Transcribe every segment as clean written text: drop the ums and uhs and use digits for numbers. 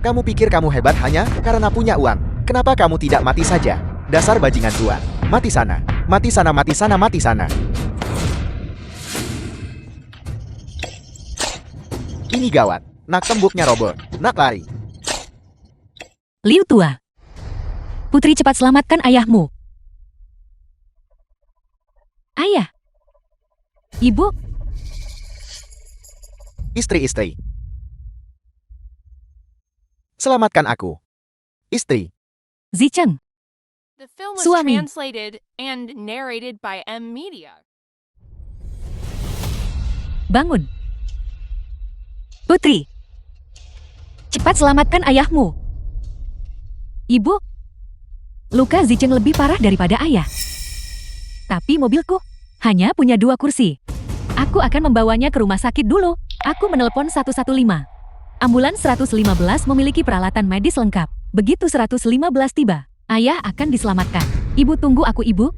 Kamu pikir kamu hebat hanya karena punya uang. Kenapa kamu tidak mati saja? Dasar bajingan tua. Mati sana. Mati sana, mati sana, mati sana. Ini gawat. Nak tembuknya roboh. Nak lari. Liu tua. Putri, cepat selamatkan ayahmu. Ayah. Ibu. Istri-istri. Selamatkan aku. Istri. Zicheng. The film was Suami. translated and narrated by M Media. Bangun. Putri. Cepat selamatkan ayahmu. Ibu. Luka Zicheng lebih parah daripada ayah. Tapi mobilku hanya punya 2 kursi. Aku akan membawanya ke rumah sakit dulu. Aku menelpon 115. Ambulans 115 memiliki peralatan medis lengkap. Begitu 115 tiba, ayah akan diselamatkan. Ibu, tunggu aku, ibu.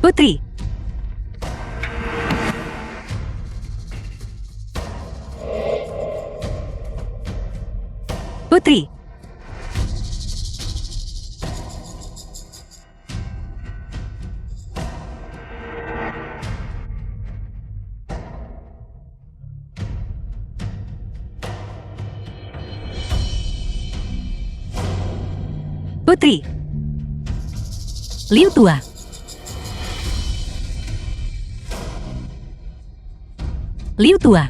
Putri. Putri. Putri. Liu tua. Liu tua.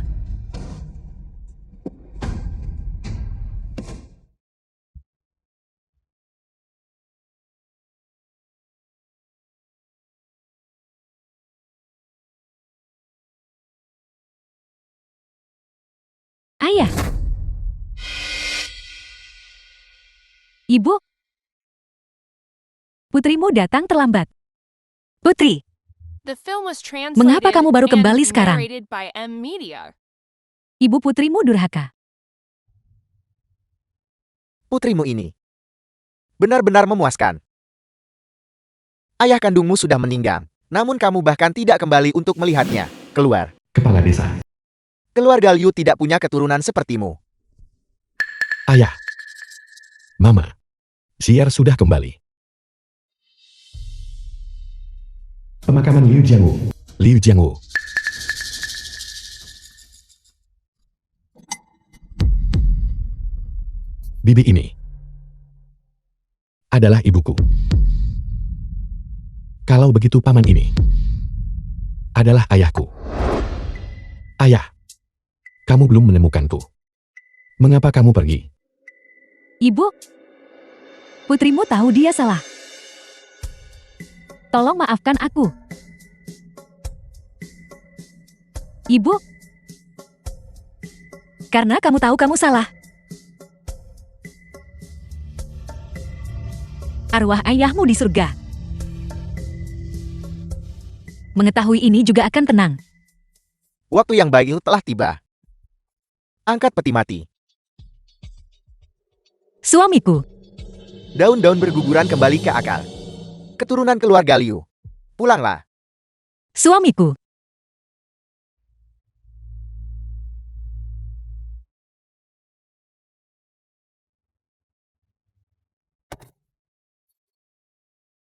Ayah. Ibu. Putrimu datang terlambat. Putri, The film was translated Mengapa kamu baru kembali and sekarang? narrated by M Media. ibu putrimu durhaka. Putrimu ini benar-benar memuaskan. Ayah kandungmu sudah meninggal, namun kamu bahkan tidak kembali untuk melihatnya. Keluar. Kepala desa. Keluarga Liu tidak punya keturunan sepertimu. Ayah. Mama. Xier sudah kembali. Pemakaman Liu Jiangwu. Liu Jiangwu. Bibi ini adalah ibuku. Kalau begitu paman ini adalah ayahku. Ayah, kamu belum menemukanku. Mengapa kamu pergi? Ibu, putrimu tahu dia salah. Tolong maafkan aku. Ibu, karena kamu tahu kamu salah. Arwah ayahmu di surga mengetahui ini juga akan tenang. Waktu yang baik telah tiba. Angkat peti mati. Suamiku, Daun-daun berguguran kembali ke akal. Keturunan keluarga Liu. Pulanglah. suamiku.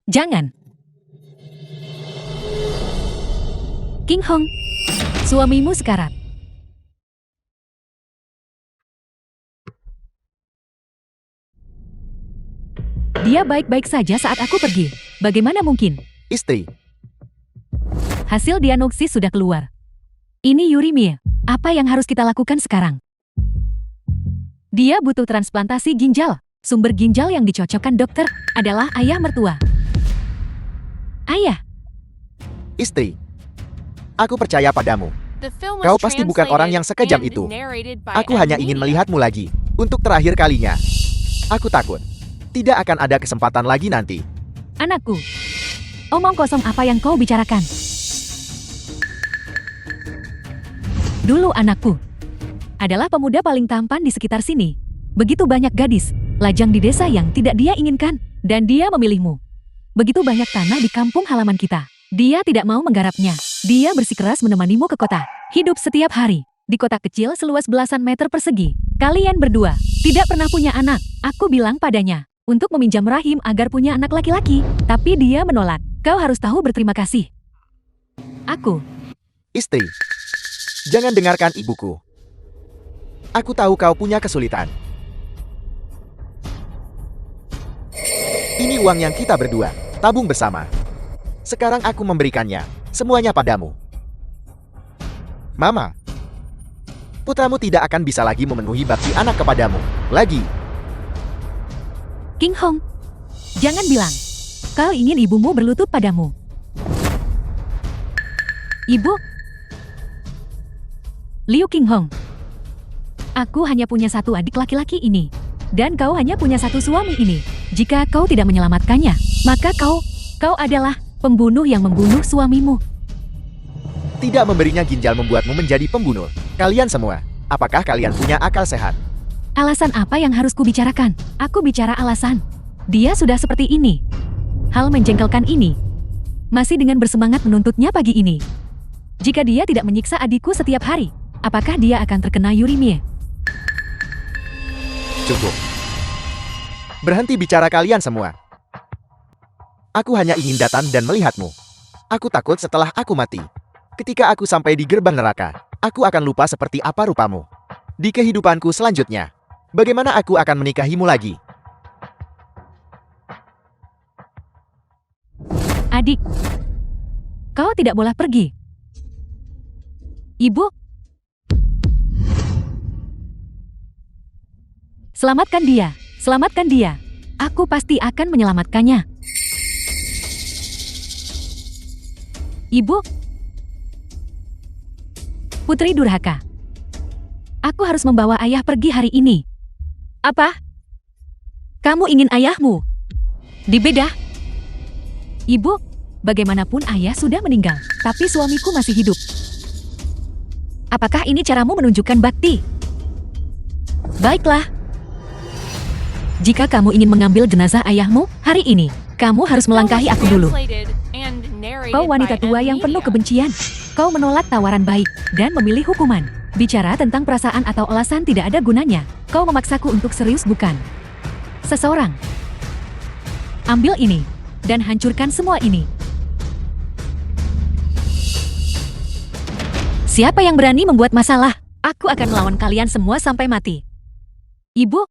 Jangan. King Hong, suamimu sekarat. Dia baik-baik saja saat aku pergi. Bagaimana mungkin? Istri. Hasil diagnosis sudah keluar. Ini Yurimie. Apa yang harus kita lakukan sekarang? Dia butuh transplantasi ginjal. Sumber ginjal yang dicocokkan dokter adalah ayah mertua. Ayah, Istri. Aku percaya padamu. The film was Kau pasti bukan orang yang translated sekejam and itu. narrated by Aku M hanya ingin Media. melihatmu lagi. Untuk terakhir kalinya. Aku takut. Tidak akan ada kesempatan lagi nanti. anakku. Omong kosong apa yang kau bicarakan? Dulu anakku adalah pemuda paling tampan di sekitar sini. Begitu banyak gadis, lajang di desa yang tidak dia inginkan, dan dia memilihmu. Begitu banyak tanah di kampung halaman kita. Dia tidak mau menggarapnya. Dia bersikeras menemanimu ke kota. Hidup setiap hari. Di kota kecil seluas belasan meter persegi. Kalian berdua tidak pernah punya anak. Aku bilang padanya untuk meminjam rahim agar punya anak laki-laki. Tapi dia menolak. Kau harus tahu berterima kasih. Aku. Istri, jangan dengarkan ibuku. Aku tahu kau punya kesulitan. Ini uang yang kita berdua tabung bersama. Sekarang aku memberikannya, semuanya padamu. Mama, putramu tidak akan bisa lagi memenuhi bakti anak kepadamu. Lagi. King Hong, jangan bilang kau ingin ibumu berlutut padamu. Ibu? Liu King Hong, aku hanya punya satu adik laki-laki ini. Dan kau hanya punya satu suami ini. Jika kau tidak menyelamatkannya, maka kau adalah pembunuh yang membunuh suamimu. Tidak memberinya ginjal membuatmu menjadi pembunuh. Kalian semua, apakah kalian punya akal sehat? Alasan apa yang harus kubicarakan? Aku bicara alasan. Dia sudah seperti ini. Hal menjengkelkan ini. Masih dengan bersemangat menuntutnya pagi ini. Jika dia tidak menyiksa adikku setiap hari, apakah dia akan terkena Yurimie? Cukup. Berhenti bicara kalian semua. Aku hanya ingin datang dan melihatmu. Aku takut setelah aku mati. Ketika aku sampai di gerbang neraka, aku akan lupa seperti apa rupamu. Di kehidupanku selanjutnya, bagaimana aku akan menikahimu lagi? Adik, kau tidak boleh pergi. Ibu, selamatkan dia, selamatkan dia. Aku pasti akan menyelamatkannya. Ibu, Putri Durhaka, aku harus membawa ayah pergi hari ini. Apa? Kamu ingin ayahmu dibedah? Ibu, bagaimanapun ayah sudah meninggal, tapi suamiku masih hidup. Apakah ini caramu menunjukkan bakti? Baiklah. Jika kamu ingin mengambil jenazah ayahmu hari ini, kamu harus melangkahi aku dulu. Kau wanita tua yang penuh kebencian. Kau menolak tawaran baik dan memilih hukuman. Bicara tentang perasaan atau alasan tidak ada gunanya. Kau memaksaku untuk serius bukan? Seseorang. Ambil ini dan hancurkan semua ini. Siapa yang berani membuat masalah? Aku akan melawan kalian semua sampai mati. Ibu,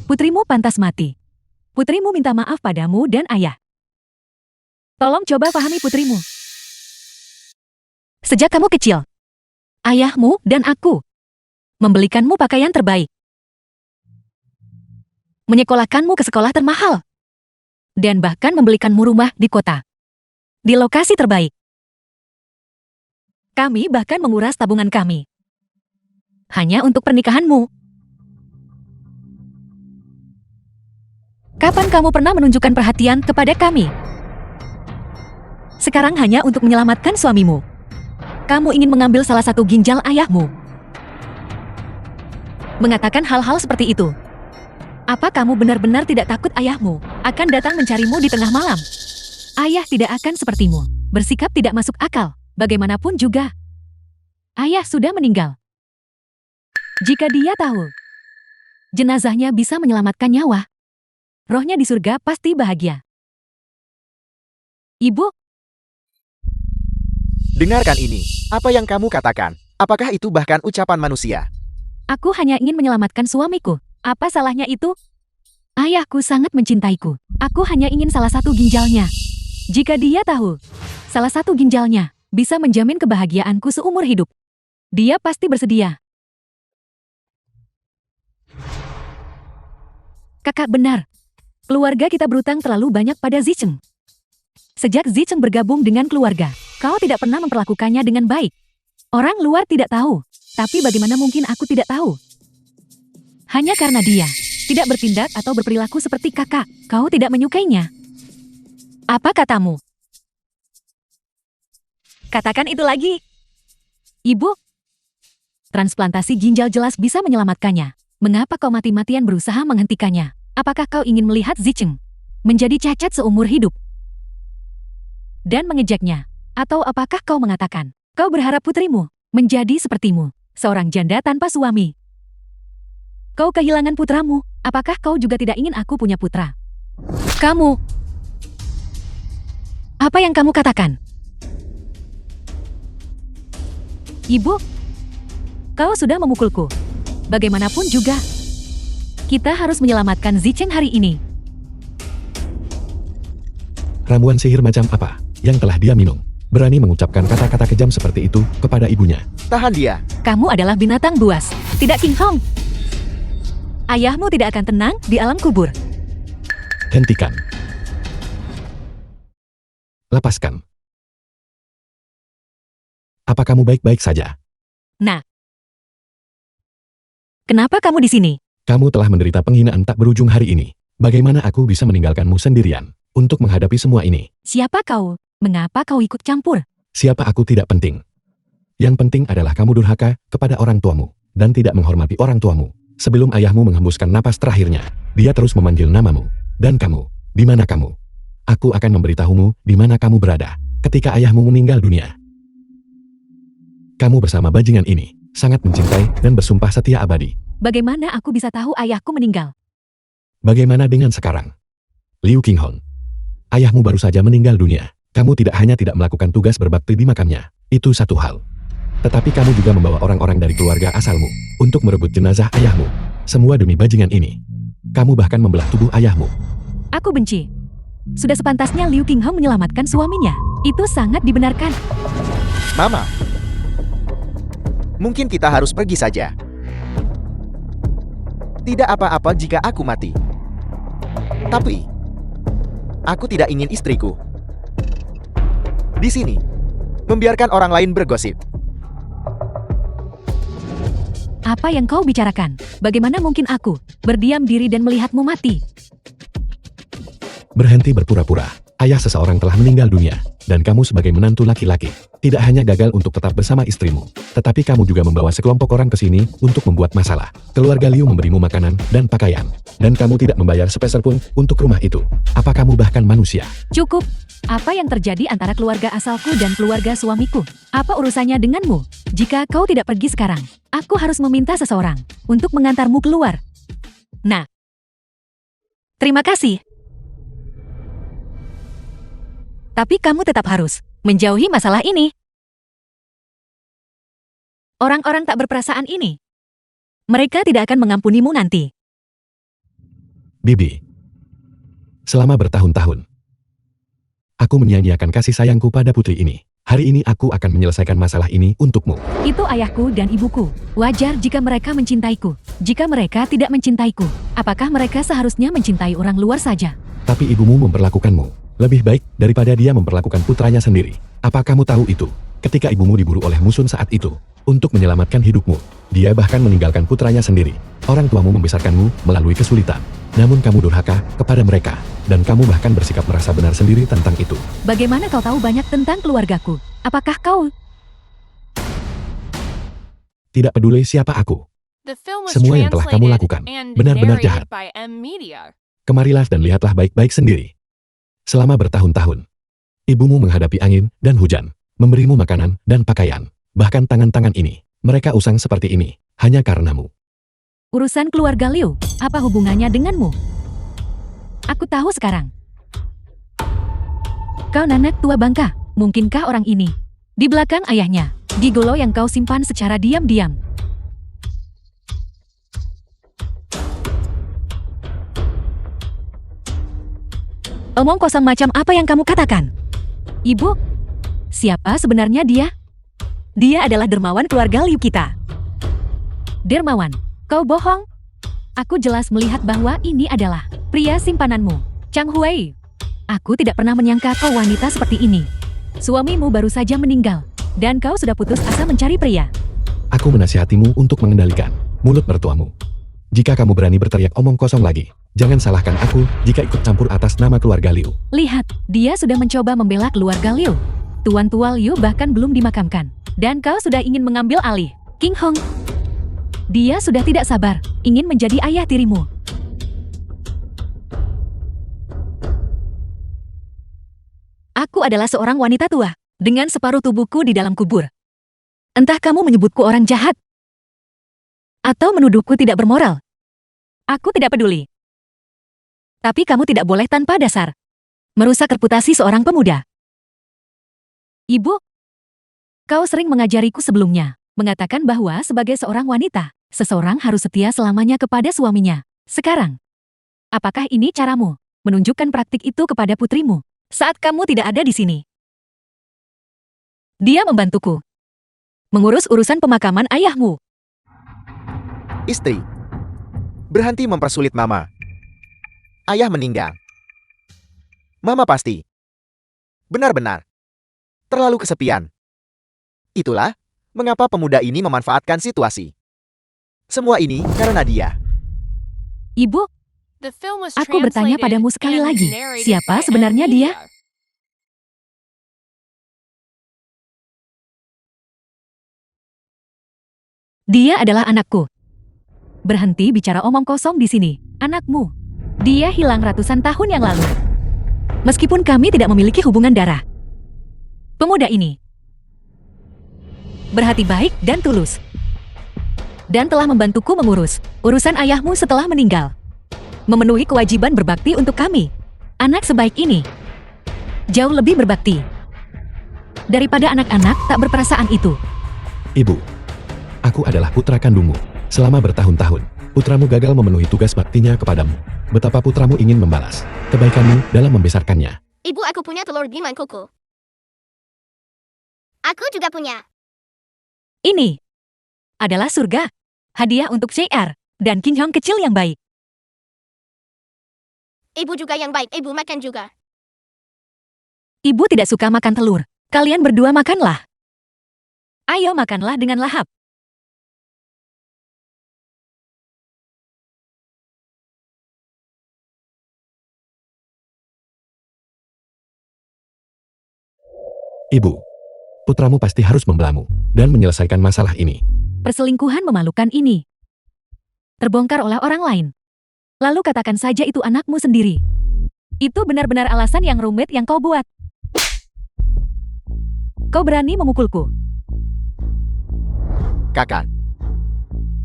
putrimu pantas mati. Putrimu minta maaf padamu dan ayah. Tolong coba pahami putrimu. Sejak kamu kecil, ayahmu dan aku membelikanmu pakaian terbaik, menyekolahkanmu ke sekolah termahal, dan bahkan membelikanmu rumah di kota, di lokasi terbaik. Kami bahkan menguras tabungan kami hanya untuk pernikahanmu. Kapan kamu pernah menunjukkan perhatian kepada kami? Sekarang hanya untuk menyelamatkan suamimu. Kamu ingin mengambil salah satu ginjal ayahmu. Mengatakan hal-hal seperti itu. Apa kamu benar-benar tidak takut ayahmu akan datang mencarimu di tengah malam? Ayah tidak akan sepertimu, bersikap tidak masuk akal. Bagaimanapun juga, ayah sudah meninggal. Jika dia tahu jenazahnya bisa menyelamatkan nyawa, rohnya di surga pasti bahagia. Ibu, Dengarkan ini. Apa yang kamu katakan? Apakah itu bahkan ucapan manusia? aku hanya ingin menyelamatkan suamiku. Apa salahnya itu? Ayahku sangat mencintaiku. Aku hanya ingin salah satu ginjalnya. Jika dia tahu, salah satu ginjalnya bisa menjamin kebahagiaanku seumur hidup, dia pasti bersedia. Kakak benar. Keluarga kita berutang terlalu banyak pada Zicheng. Sejak Zicheng bergabung dengan keluarga, kau tidak pernah memperlakukannya dengan baik. Orang luar tidak tahu, tapi bagaimana mungkin aku tidak tahu? Hanya karena dia tidak bertindak atau berperilaku seperti kakak, kau tidak menyukainya. Apa katamu? Katakan itu lagi. Ibu, transplantasi ginjal jelas bisa menyelamatkannya. Mengapa kau mati-matian berusaha menghentikannya? Apakah kau ingin melihat Zicheng menjadi cacat seumur hidup, dan mengejaknya. Atau apakah kau mengatakan, kau berharap putrimu menjadi sepertimu, seorang janda tanpa suami? Kau kehilangan putramu, apakah kau juga tidak ingin aku punya putra? Kamu... Apa yang kamu katakan? Ibu, kau sudah memukulku. Bagaimanapun juga, kita harus menyelamatkan Zicheng hari ini. Ramuan sihir macam apa yang telah dia minum? Berani mengucapkan kata-kata kejam seperti itu kepada ibunya. Tahan dia. Kamu adalah binatang buas, tidak King Hong. Ayahmu tidak akan tenang di alam kubur. Hentikan. Lepaskan. Apa kamu baik-baik saja? Nah, kenapa kamu di sini? Kamu telah menderita penghinaan tak berujung hari ini. Bagaimana aku bisa meninggalkanmu sendirian untuk menghadapi semua ini? Siapa kau? Mengapa kau ikut campur? Siapa aku tidak penting. Yang penting adalah kamu durhaka kepada orang tuamu dan tidak menghormati orang tuamu. Sebelum ayahmu menghembuskan napas terakhirnya, dia terus memanggil namamu. Dan kamu, di mana kamu? Aku akan memberitahumu di mana kamu berada ketika ayahmu meninggal dunia. Kamu bersama bajingan ini sangat mencintai dan bersumpah setia abadi. Bagaimana aku bisa tahu ayahku meninggal? Bagaimana dengan sekarang? Liu Qinghong, ayahmu baru saja meninggal dunia. Kamu tidak hanya tidak melakukan tugas berbakti di makamnya, itu satu hal. Tetapi kamu juga membawa orang-orang dari keluarga asalmu untuk merebut jenazah ayahmu. Semua demi bajingan ini. Kamu bahkan membelah tubuh ayahmu. Aku benci. Sudah sepantasnya Liu Qinghong menyelamatkan suaminya. Itu sangat dibenarkan. Mama. Mungkin kita harus pergi saja. Tidak apa-apa jika aku mati. Tapi, aku tidak ingin istriku di sini membiarkan orang lain bergosip. Apa yang kau bicarakan? Bagaimana mungkin aku berdiam diri dan melihatmu mati? Berhenti berpura-pura. Ayah seseorang telah meninggal dunia, dan kamu sebagai menantu laki-laki tidak hanya gagal untuk tetap bersama istrimu, tetapi kamu juga membawa sekelompok orang ke sini untuk membuat masalah. Keluarga Liu memberimu makanan dan pakaian, dan kamu tidak membayar sepeser pun untuk rumah itu. Apa kamu bahkan manusia? Cukup. Apa yang terjadi antara keluarga asalku dan keluarga suamiku? Apa urusannya denganmu? Jika kau tidak pergi sekarang, aku harus meminta seseorang untuk mengantarmu keluar. Nah, terima kasih. Tapi kamu tetap harus menjauhi masalah ini. Orang-orang tak berperasaan ini, mereka tidak akan mengampunimu nanti. Bibi, selama bertahun-tahun, aku menyia-nyiakan kasih sayangku pada putri ini. Hari ini aku akan menyelesaikan masalah ini untukmu. Itu ayahku dan ibuku. Wajar jika mereka mencintaiku. Jika mereka tidak mencintaiku, apakah mereka seharusnya mencintai orang luar saja? Tapi ibumu memperlakukanmu lebih baik daripada dia memperlakukan putranya sendiri. Apa kamu tahu itu? Ketika ibumu diburu oleh musuh saat itu, untuk menyelamatkan hidupmu, dia bahkan meninggalkan putranya sendiri. Orang tuamu membesarkanmu melalui kesulitan. Namun kamu durhaka kepada mereka, dan kamu bahkan bersikap merasa benar sendiri tentang itu. Bagaimana kau tahu banyak tentang keluargaku? Apakah kau... Tidak peduli siapa aku. The film was Semua yang telah kamu translated lakukan and benar-benar jahat. narrated by M Media. Kemarilah dan lihatlah baik-baik sendiri. Selama bertahun-tahun, ibumu menghadapi angin dan hujan, memberimu makanan dan pakaian. Bahkan tangan-tangan ini, mereka usang seperti ini, hanya karenamu. Urusan keluarga Liu, apa hubungannya denganmu? Aku tahu sekarang. Kau nanak tua bangka, mungkinkah orang ini di belakang ayahnya, gigolo yang kau simpan secara diam-diam? Omong kosong macam apa yang kamu katakan? Ibu, siapa sebenarnya dia? Dia adalah dermawan keluarga Liu kita. Dermawan, kau bohong? Aku jelas melihat bahwa ini adalah pria simpananmu, Chang Hui. Aku tidak pernah menyangka kau wanita seperti ini. Suamimu baru saja meninggal, dan kau sudah putus asa mencari pria. Aku menasihatimu untuk mengendalikan mulut mertuamu. Jika kamu berani berteriak omong kosong lagi, jangan salahkan aku jika ikut campur atas nama keluarga Liu. Lihat, dia sudah mencoba membela keluarga Liu. Tuan tua Liu bahkan belum dimakamkan. Dan kau sudah ingin mengambil alih. King Hong, dia sudah tidak sabar, ingin menjadi ayah tirimu. Aku adalah seorang wanita tua, dengan separuh tubuhku di dalam kubur. Entah kamu menyebutku orang jahat, atau menuduhku tidak bermoral. Aku tidak peduli. Tapi kamu tidak boleh tanpa dasar merusak reputasi seorang pemuda. Ibu, kau sering mengajariku sebelumnya, mengatakan bahwa sebagai seorang wanita, seseorang harus setia selamanya kepada suaminya. Sekarang, apakah ini caramu menunjukkan praktik itu kepada putrimu saat kamu tidak ada di sini? Dia membantuku mengurus urusan pemakaman ayahmu. Istri, berhenti mempersulit Mama. Ayah meninggal. Mama pasti benar-benar terlalu kesepian. Itulah mengapa pemuda ini memanfaatkan situasi. Semua ini karena dia. Ibu, The film was aku bertanya translated padamu sekali and lagi, narrated siapa by sebenarnya dia? Media. Dia adalah anakku. Berhenti bicara omong kosong di sini, anakmu. Dia hilang ratusan tahun yang lalu. Meskipun kami tidak memiliki hubungan darah. Pemuda ini berhati baik dan tulus. Dan telah membantuku mengurus urusan ayahmu setelah meninggal. Memenuhi kewajiban berbakti untuk kami. Anak sebaik ini jauh lebih berbakti daripada anak-anak tak berperasaan itu. Ibu, aku adalah putra kandungmu. Selama bertahun-tahun, putramu gagal memenuhi tugas baktinya kepadamu. Betapa putramu ingin membalas kebaikanmu dalam membesarkannya. Ibu, aku punya telur di mangkukku. Aku juga punya. Ini adalah surga. Hadiah untuk JR dan King Hong kecil yang baik. Ibu juga yang baik, ibu makan juga. Ibu tidak suka makan telur. Kalian berdua makanlah. Ayo makanlah dengan lahap. Ibu, putramu pasti harus membelamu dan menyelesaikan masalah ini. Perselingkuhan memalukan ini terbongkar oleh orang lain. Lalu katakan saja itu anakmu sendiri. Itu benar-benar alasan yang rumit yang kau buat. Kau berani memukulku. Kakak,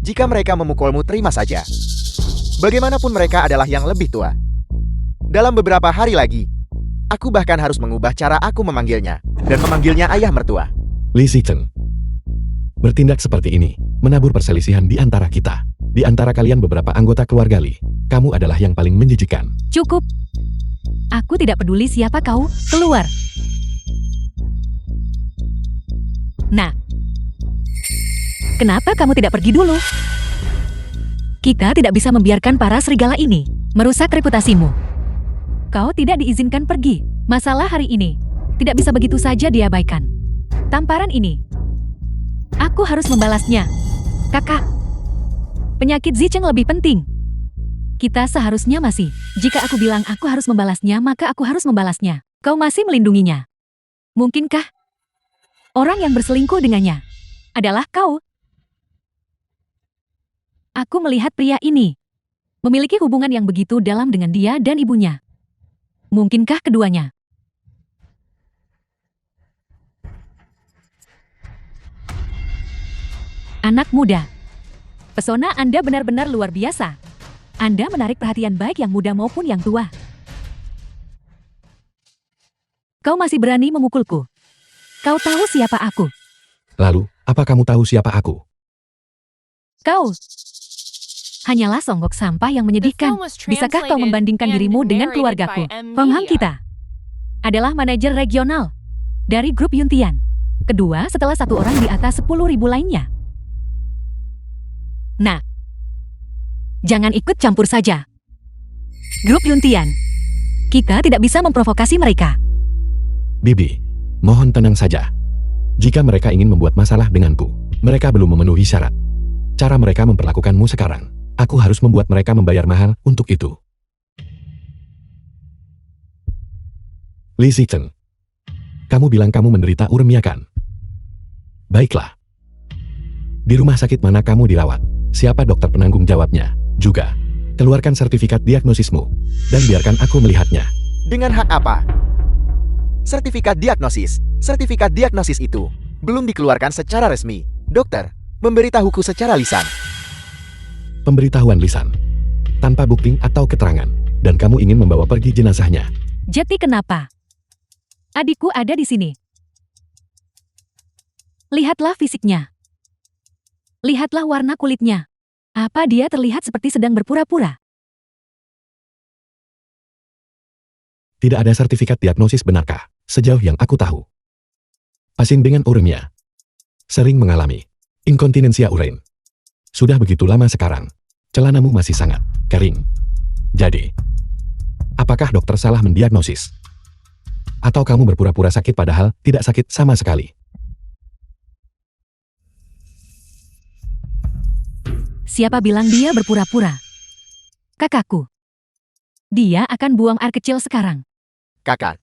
jika mereka memukulmu terima saja. Bagaimanapun mereka adalah yang lebih tua. Dalam beberapa hari lagi, aku bahkan harus mengubah cara aku memanggilnya dan memanggilnya ayah mertua. Li Zicheng, bertindak seperti ini menabur perselisihan di antara kita. Di antara kalian beberapa anggota keluarga Li, kamu adalah yang paling menjijikan. Cukup. Aku tidak peduli siapa kau, keluar. Nah, kenapa kamu tidak pergi dulu? Kita tidak bisa membiarkan para serigala ini merusak reputasimu. Kau tidak diizinkan pergi. Masalah hari ini tidak bisa begitu saja diabaikan. Tamparan ini, aku harus membalasnya. Kakak, penyakit Zicheng lebih penting. Kita seharusnya masih. Jika aku bilang aku harus membalasnya, maka aku harus membalasnya. Kau masih melindunginya. Mungkinkah orang yang berselingkuh dengannya adalah kau? Aku melihat pria ini memiliki hubungan yang begitu dalam dengan dia dan ibunya. Mungkinkah keduanya? Anak muda, pesona Anda benar-benar luar biasa. Anda menarik perhatian baik yang muda maupun yang tua. Kau masih berani memukulku. Kau tahu siapa aku. Lalu, apa kamu tahu siapa aku? Kau hanyalah songgok sampah yang menyedihkan. Bisakah kau membandingkan dirimu dengan keluargaku? Hong Hang kita adalah manajer regional dari grup Yuntian. Kedua setelah satu orang di atas 10.000 lainnya. Nah, jangan ikut campur saja. Grup Yuntian, kita tidak bisa memprovokasi mereka. Bibi, mohon tenang saja. Jika mereka ingin membuat masalah denganku, mereka belum memenuhi syarat. Cara mereka memperlakukanmu sekarang, aku harus membuat mereka membayar mahal untuk itu. Li Zicheng, kamu bilang kamu menderita uremia kan? Baiklah. Di rumah sakit mana kamu dirawat? Siapa dokter penanggung jawabnya? Juga, keluarkan sertifikat diagnosismu, dan biarkan aku melihatnya. Dengan hak apa? Sertifikat diagnosis. Sertifikat diagnosis itu belum dikeluarkan secara resmi. Dokter, memberitahuku secara lisan. Pemberitahuan lisan. Tanpa bukti atau keterangan. Dan kamu ingin membawa pergi jenazahnya. Jadi kenapa? Adikku ada di sini. Lihatlah fisiknya. Lihatlah warna kulitnya. Apa dia terlihat seperti sedang berpura-pura? Tidak ada sertifikat diagnosis benarkah? Sejauh yang aku tahu. Pasien dengan uremia sering mengalami inkontinensia urin. Sudah begitu lama sekarang, celanamu masih sangat kering. Jadi, apakah dokter salah mendiagnosis? Atau kamu berpura-pura sakit padahal tidak sakit sama sekali? Siapa bilang dia berpura-pura? Kakakku. Dia akan buang air kecil sekarang. Kakak,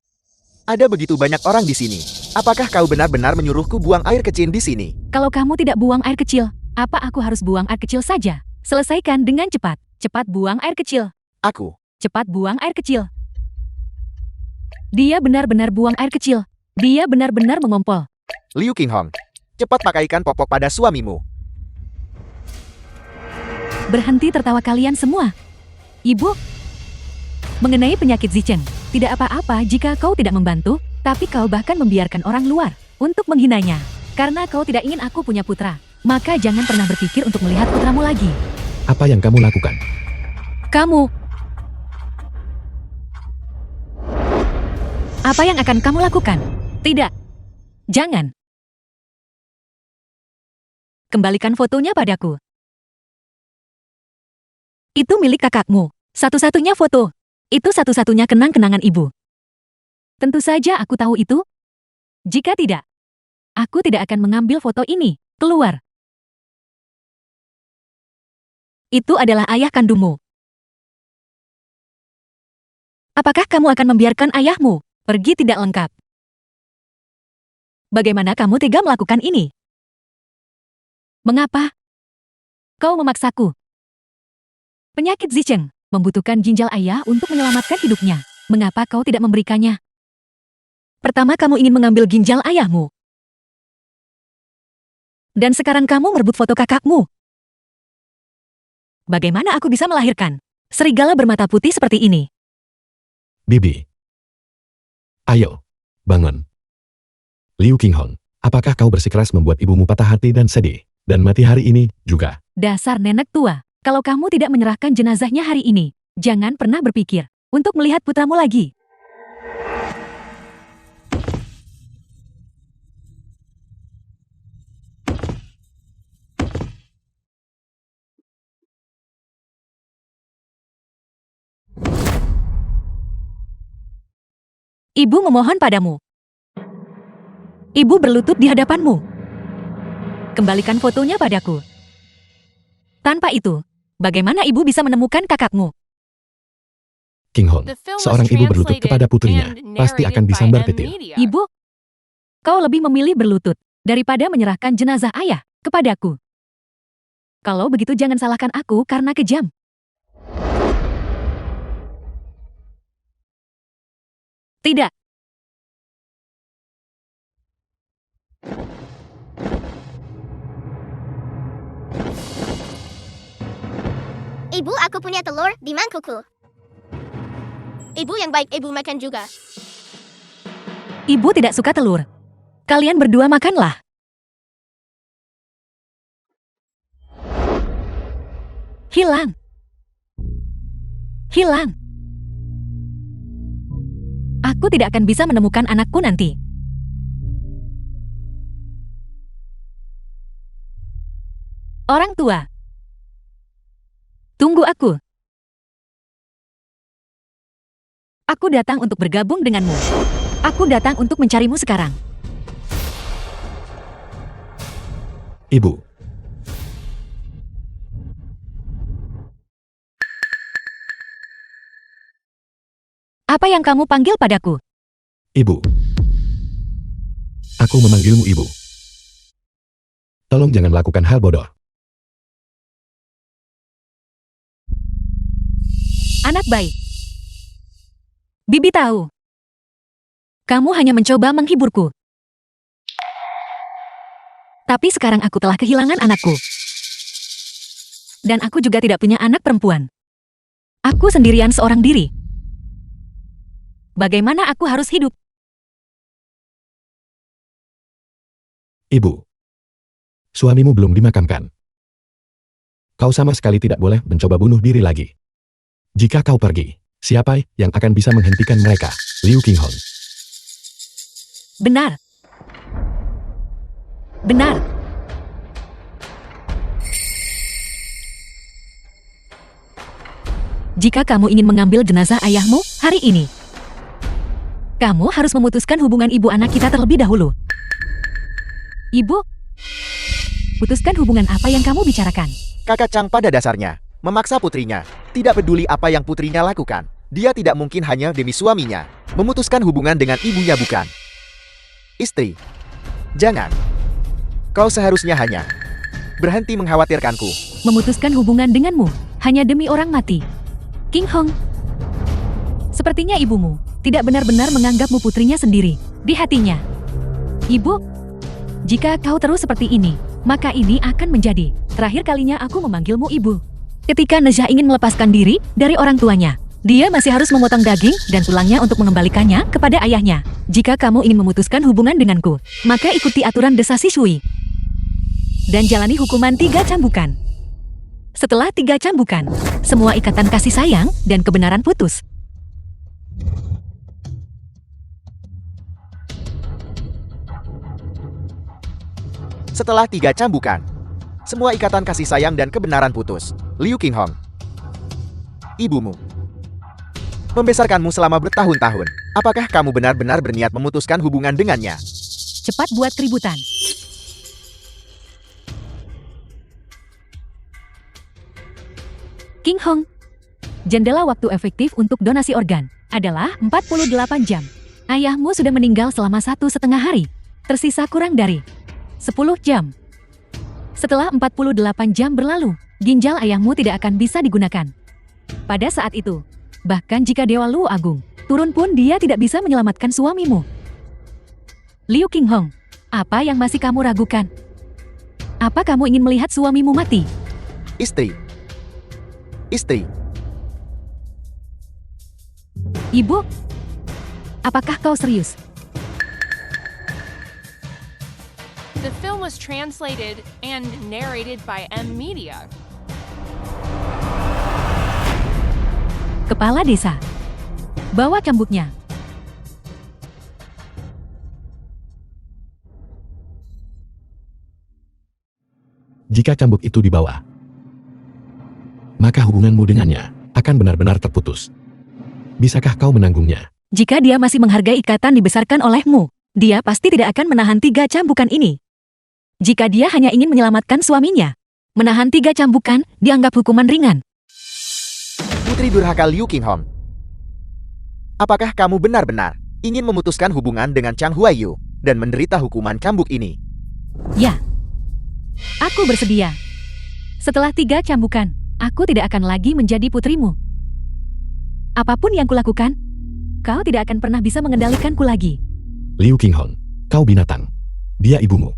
ada begitu banyak orang di sini. Apakah kau benar-benar menyuruhku buang air kecil di sini? Kalau kamu tidak buang air kecil, apa aku harus buang air kecil saja? Selesaikan dengan cepat. Cepat buang air kecil. Aku. Cepat buang air kecil. Dia benar-benar buang air kecil. Dia benar-benar mengompol. Liu Qinghong, cepat pakaikan popok pada suamimu. Berhenti tertawa kalian semua. Ibu, mengenai penyakit Zicheng, tidak apa-apa jika kau tidak membantu, tapi kau bahkan membiarkan orang luar untuk menghinanya. Karena kau tidak ingin aku punya putra, maka jangan pernah berpikir untuk melihat putramu lagi. Apa yang kamu lakukan? Kamu. Apa yang akan kamu lakukan? Tidak. Jangan. Kembalikan fotonya padaku. Itu milik kakakmu. Satu-satunya foto. Itu satu-satunya kenang-kenangan ibu. Tentu saja aku tahu itu. Jika tidak, aku tidak akan mengambil foto ini. Keluar. Itu adalah ayah kandungmu. Apakah kamu akan membiarkan ayahmu pergi tidak lengkap? Bagaimana kamu tega melakukan ini? Mengapa? Kau memaksaku. Penyakit Zicheng membutuhkan ginjal ayah untuk menyelamatkan hidupnya. Mengapa kau tidak memberikannya? Pertama kamu ingin mengambil ginjal ayahmu. Dan sekarang kamu merebut foto kakakmu. Bagaimana aku bisa melahirkan serigala bermata putih seperti ini? Bibi. Ayo, bangun. Liu Qinghong, apakah kau bersikeras membuat ibumu patah hati dan sedih, dan mati hari ini juga? Dasar nenek tua. Kalau kamu tidak menyerahkan jenazahnya hari ini, jangan pernah berpikir untuk melihat putramu lagi. Ibu memohon padamu. Ibu berlutut di hadapanmu. Kembalikan fotonya padaku. Tanpa itu, bagaimana ibu bisa menemukan kakakmu? Qinghong, The film was seorang ibu berlutut kepada putrinya, translated and pasti akan narrated by disambar M. petir. Media. Ibu, kau lebih memilih berlutut daripada menyerahkan jenazah ayah kepadaku. Kalau begitu jangan salahkan aku karena kejam. Tidak. Ibu, aku punya telur di mangkukku. Ibu yang baik, ibu makan juga. Ibu tidak suka telur. Kalian berdua makanlah. Hilang. Hilang. Aku tidak akan bisa menemukan anakku nanti. Orang tua. Tunggu aku. Aku datang untuk bergabung denganmu. Aku datang untuk mencarimu sekarang. Ibu. Apa yang kamu panggil padaku? Ibu. Aku memanggilmu ibu. Tolong jangan lakukan hal bodoh. Anak baik. Bibi tahu. Kamu hanya mencoba menghiburku. Tapi sekarang aku telah kehilangan anakku. Dan aku juga tidak punya anak perempuan. Aku sendirian seorang diri. Bagaimana aku harus hidup? Ibu. Suamimu belum dimakamkan. Kau sama sekali tidak boleh mencoba bunuh diri lagi. Jika kau pergi, siapa yang akan bisa menghentikan mereka? Liu Qinghong. Benar. Benar. Jika kamu ingin mengambil jenazah ayahmu hari ini, kamu harus memutuskan hubungan ibu anak kita terlebih dahulu. Ibu, putuskan hubungan apa yang kamu bicarakan. Kakak Chang pada dasarnya memaksa putrinya. Tidak peduli apa yang putrinya lakukan. Dia tidak mungkin hanya demi suaminya memutuskan hubungan dengan ibunya, bukan? Istri, jangan. Kau seharusnya hanya berhenti mengkhawatirkanku. Memutuskan hubungan denganmu hanya demi orang mati. Qinghong, sepertinya ibumu tidak benar-benar menganggapmu putrinya sendiri di hatinya. Ibu, jika kau terus seperti ini, maka ini akan menjadi terakhir kalinya aku memanggilmu ibu. Ketika Nezha ingin melepaskan diri dari orang tuanya, dia masih harus memotong daging dan tulangnya untuk mengembalikannya kepada ayahnya. Jika kamu ingin memutuskan hubungan denganku, maka ikuti aturan desa Sishui dan jalani hukuman 3 cambukan. Setelah 3 cambukan, semua ikatan kasih sayang dan kebenaran putus. Setelah 3 cambukan, semua ikatan kasih sayang dan kebenaran putus. Liu Qinghong, ibumu membesarkanmu selama bertahun-tahun. Apakah kamu benar-benar berniat memutuskan hubungan dengannya? Cepat buat keributan. Qinghong, jendela waktu efektif untuk donasi organ adalah 48 jam. Ayahmu sudah meninggal selama 1,5 hari. Tersisa kurang dari 10 jam. Setelah 48 jam berlalu, ginjal ayahmu tidak akan bisa digunakan. Pada saat itu, bahkan jika Dewa Lu Agung turun pun dia tidak bisa menyelamatkan suamimu. Liu Qinghong, apa yang masih kamu ragukan? Apa kamu ingin melihat suamimu mati? Istri. Ibu, apakah kau serius? The film was translated and narrated by M Media. Kepala desa, bawa cambuknya. Jika cambuk itu dibawa, maka hubunganmu dengannya akan benar-benar terputus. Bisakah kau menanggungnya? Jika dia masih menghargai ikatan dibesarkan olehmu, dia pasti tidak akan menahan 3 cambukan ini. Jika dia hanya ingin menyelamatkan suaminya, menahan 3 cambukan dianggap hukuman ringan. Putri durhaka Liu Qinghong, apakah kamu benar-benar ingin memutuskan hubungan dengan Chang Huaiyu dan menderita hukuman cambuk ini? Ya, aku bersedia. Setelah 3 cambukan, aku tidak akan lagi menjadi putrimu. Apapun yang kulakukan, kau tidak akan pernah bisa mengendalikanku lagi. Liu Qinghong, kau binatang. Dia ibumu.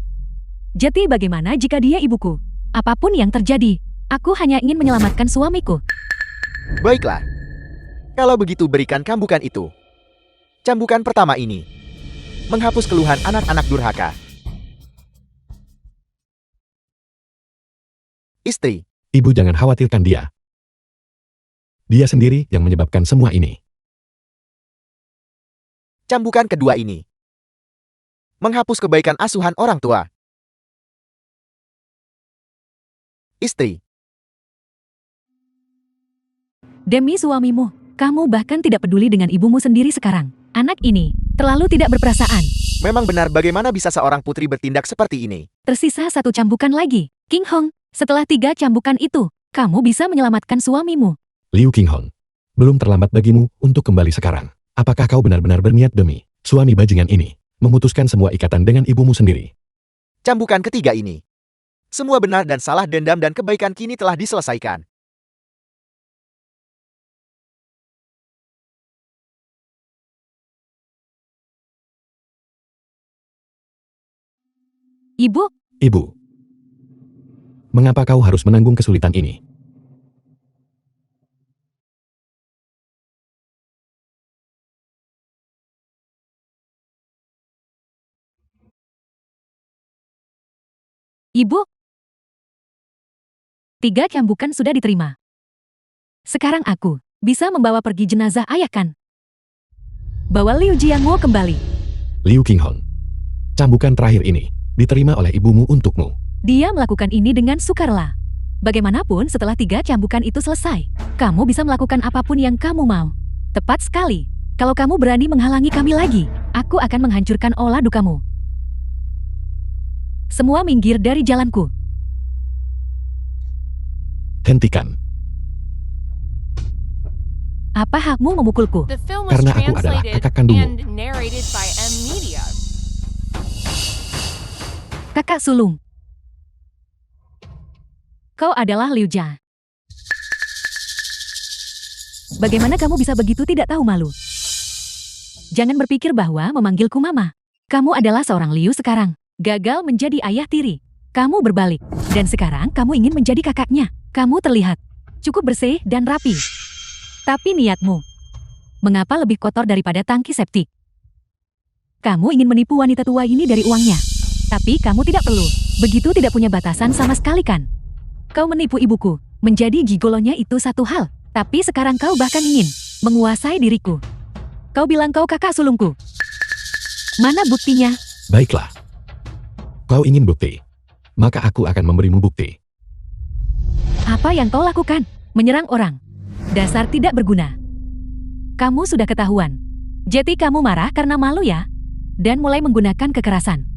Jadi bagaimana jika dia ibuku? Apapun yang terjadi, aku hanya ingin menyelamatkan suamiku. Baiklah. Kalau begitu berikan cambukan itu. Cambukan pertama ini menghapus keluhan anak-anak durhaka. Istri, Ibu jangan khawatirkan dia. Dia sendiri yang menyebabkan semua ini. cambukan kedua ini menghapus kebaikan asuhan orang tua. Istri, Demi suamimu, kamu bahkan tidak peduli dengan ibumu sendiri sekarang. Anak ini terlalu tidak berperasaan. memang benar bagaimana bisa seorang putri bertindak seperti ini? Tersisa 1 cambukan lagi. Qinghong, setelah 3 cambukan itu, kamu bisa menyelamatkan suamimu. Liu Qinghong, belum terlambat bagimu untuk kembali sekarang. Apakah kau benar-benar berniat demi suami bajingan ini memutuskan semua ikatan dengan ibumu sendiri? Cambukan ketiga ini, semua benar dan salah dendam dan kebaikan kini telah diselesaikan. Ibu, Ibu, mengapa kau harus menanggung kesulitan ini? Ibu. 3 cambukan sudah diterima. Sekarang aku bisa membawa pergi jenazah ayah kan? Bawa Liu Jiangwo kembali. Liu Qinghong, cambukan terakhir ini diterima oleh ibumu untukmu. Dia melakukan ini dengan sukarela. Bagaimanapun setelah 3 cambukan itu selesai, kamu bisa melakukan apapun yang kamu mau. Tepat sekali. Kalau kamu berani menghalangi kami lagi, aku akan menghancurkan olah dukamu. Semua minggir dari jalanku. Hentikan, Apa hakmu memukulku? The film was karena aku adalah translated kakak kandungmu. and narrated by M Media. Kakak sulung. Kau adalah Liu Jia. Bagaimana kamu bisa begitu tidak tahu malu? Jangan berpikir bahwa memanggilku mama. Kamu adalah seorang Liu sekarang. Gagal menjadi ayah tiri. Kamu berbalik. Dan sekarang kamu ingin menjadi kakaknya. Kamu terlihat cukup bersih dan rapi. Tapi niatmu, mengapa lebih kotor daripada tangki septik? Kamu ingin menipu wanita tua ini dari uangnya. Tapi kamu tidak perlu. Begitu tidak punya batasan sama sekali kan? Kau menipu ibuku. Menjadi gigolonya itu satu hal. Tapi sekarang kau bahkan ingin menguasai diriku. Kau bilang kau kakak sulungku. Mana buktinya? Baiklah. Kau ingin bukti? Maka aku akan memberimu bukti. Apa yang kau lakukan? Menyerang orang. Dasar tidak berguna. Kamu sudah ketahuan. Jadi kamu marah karena malu ya? Dan mulai menggunakan kekerasan.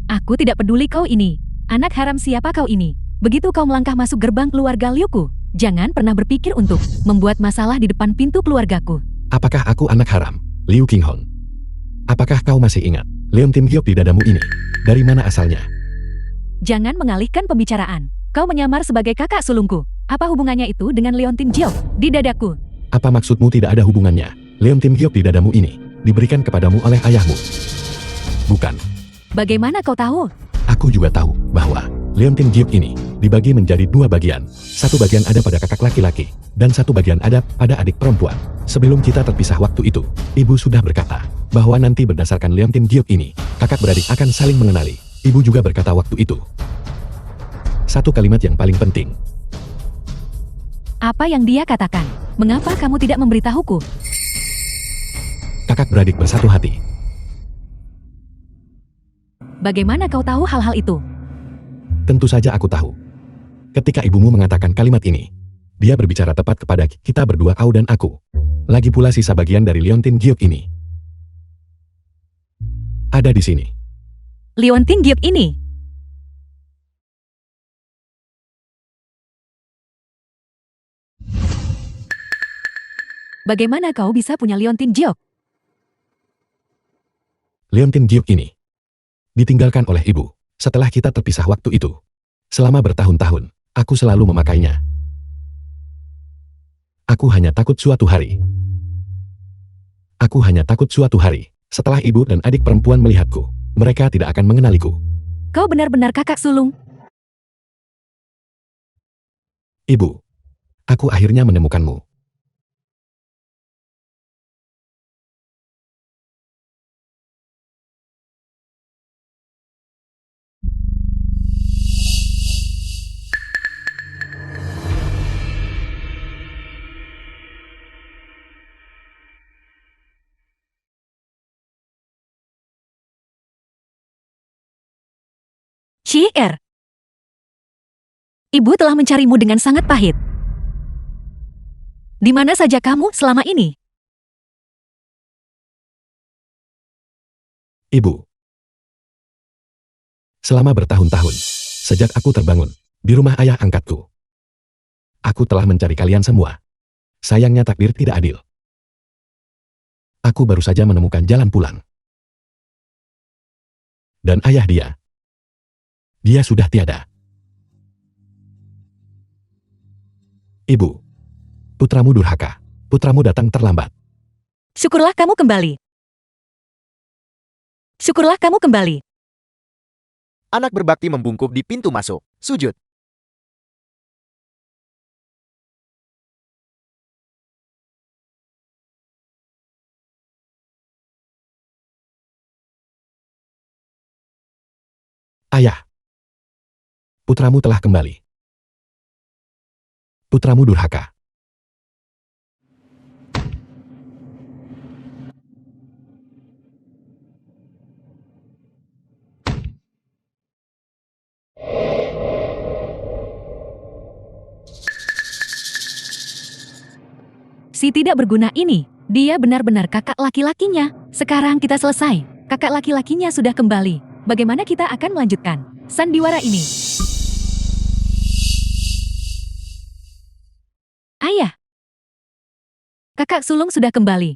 Aku tidak peduli kau ini. Anak haram siapa kau ini? Begitu kau melangkah masuk gerbang keluarga Liuku, jangan pernah berpikir untuk membuat masalah di depan pintu keluargaku. Apakah aku anak haram, Liu Qinghong? Apakah kau masih ingat leontin giok di dadamu ini? Dari mana asalnya? Jangan mengalihkan pembicaraan. Kau menyamar sebagai kakak sulungku. Apa hubungannya itu dengan leontin giok di dadaku? Apa maksudmu tidak ada hubungannya? Leontin giok di dadamu ini diberikan kepadamu oleh ayahmu. Bukan. Bagaimana kau tahu? Aku juga tahu bahwa leontin giok ini dibagi menjadi 2 bagian. Satu bagian ada pada kakak laki-laki, dan satu bagian ada pada adik perempuan. Sebelum kita terpisah waktu itu, ibu sudah berkata bahwa nanti berdasarkan leontin giok ini, kakak beradik akan saling mengenali. Ibu juga berkata waktu itu. Satu kalimat yang paling penting. Apa yang dia katakan? Mengapa kamu tidak memberitahuku? Kakak beradik bersatu hati. Bagaimana kau tahu hal-hal itu? Tentu saja aku tahu. Ketika ibumu mengatakan kalimat ini, dia berbicara tepat kepada kita berdua, kau dan aku. Lagi pula sisa bagian dari leontin giok ini ada di sini. Leontin giok ini? Bagaimana kau bisa punya leontin giok? Leontin giok ini ditinggalkan oleh ibu setelah kita terpisah waktu itu. Selama bertahun-tahun, aku selalu memakainya. Aku hanya takut suatu hari. Setelah ibu dan adik perempuan melihatku, mereka tidak akan mengenaliku. Kau benar-benar kakak sulung. Ibu, aku akhirnya menemukanmu. Cier. Ibu telah mencarimu dengan sangat pahit. Di mana saja kamu selama ini? Ibu, selama bertahun-tahun, sejak aku terbangun di rumah ayah angkatku, aku telah mencari kalian semua. Sayangnya takdir tidak adil. Aku baru saja menemukan jalan pulang. Dan ayah dia sudah tiada. Ibu, putramu durhaka. Putramu datang terlambat. Syukurlah kamu kembali. Syukurlah kamu kembali. Anak berbakti membungkuk di pintu masuk. Sujud. Ayah. Putramu telah kembali. Putramu durhaka. Si tidak berguna ini, dia benar-benar kakak laki-lakinya. Sekarang kita selesai. Kakak laki-lakinya sudah kembali. Bagaimana kita akan melanjutkan sandiwara ini? Ayah. Kakak sulung sudah kembali.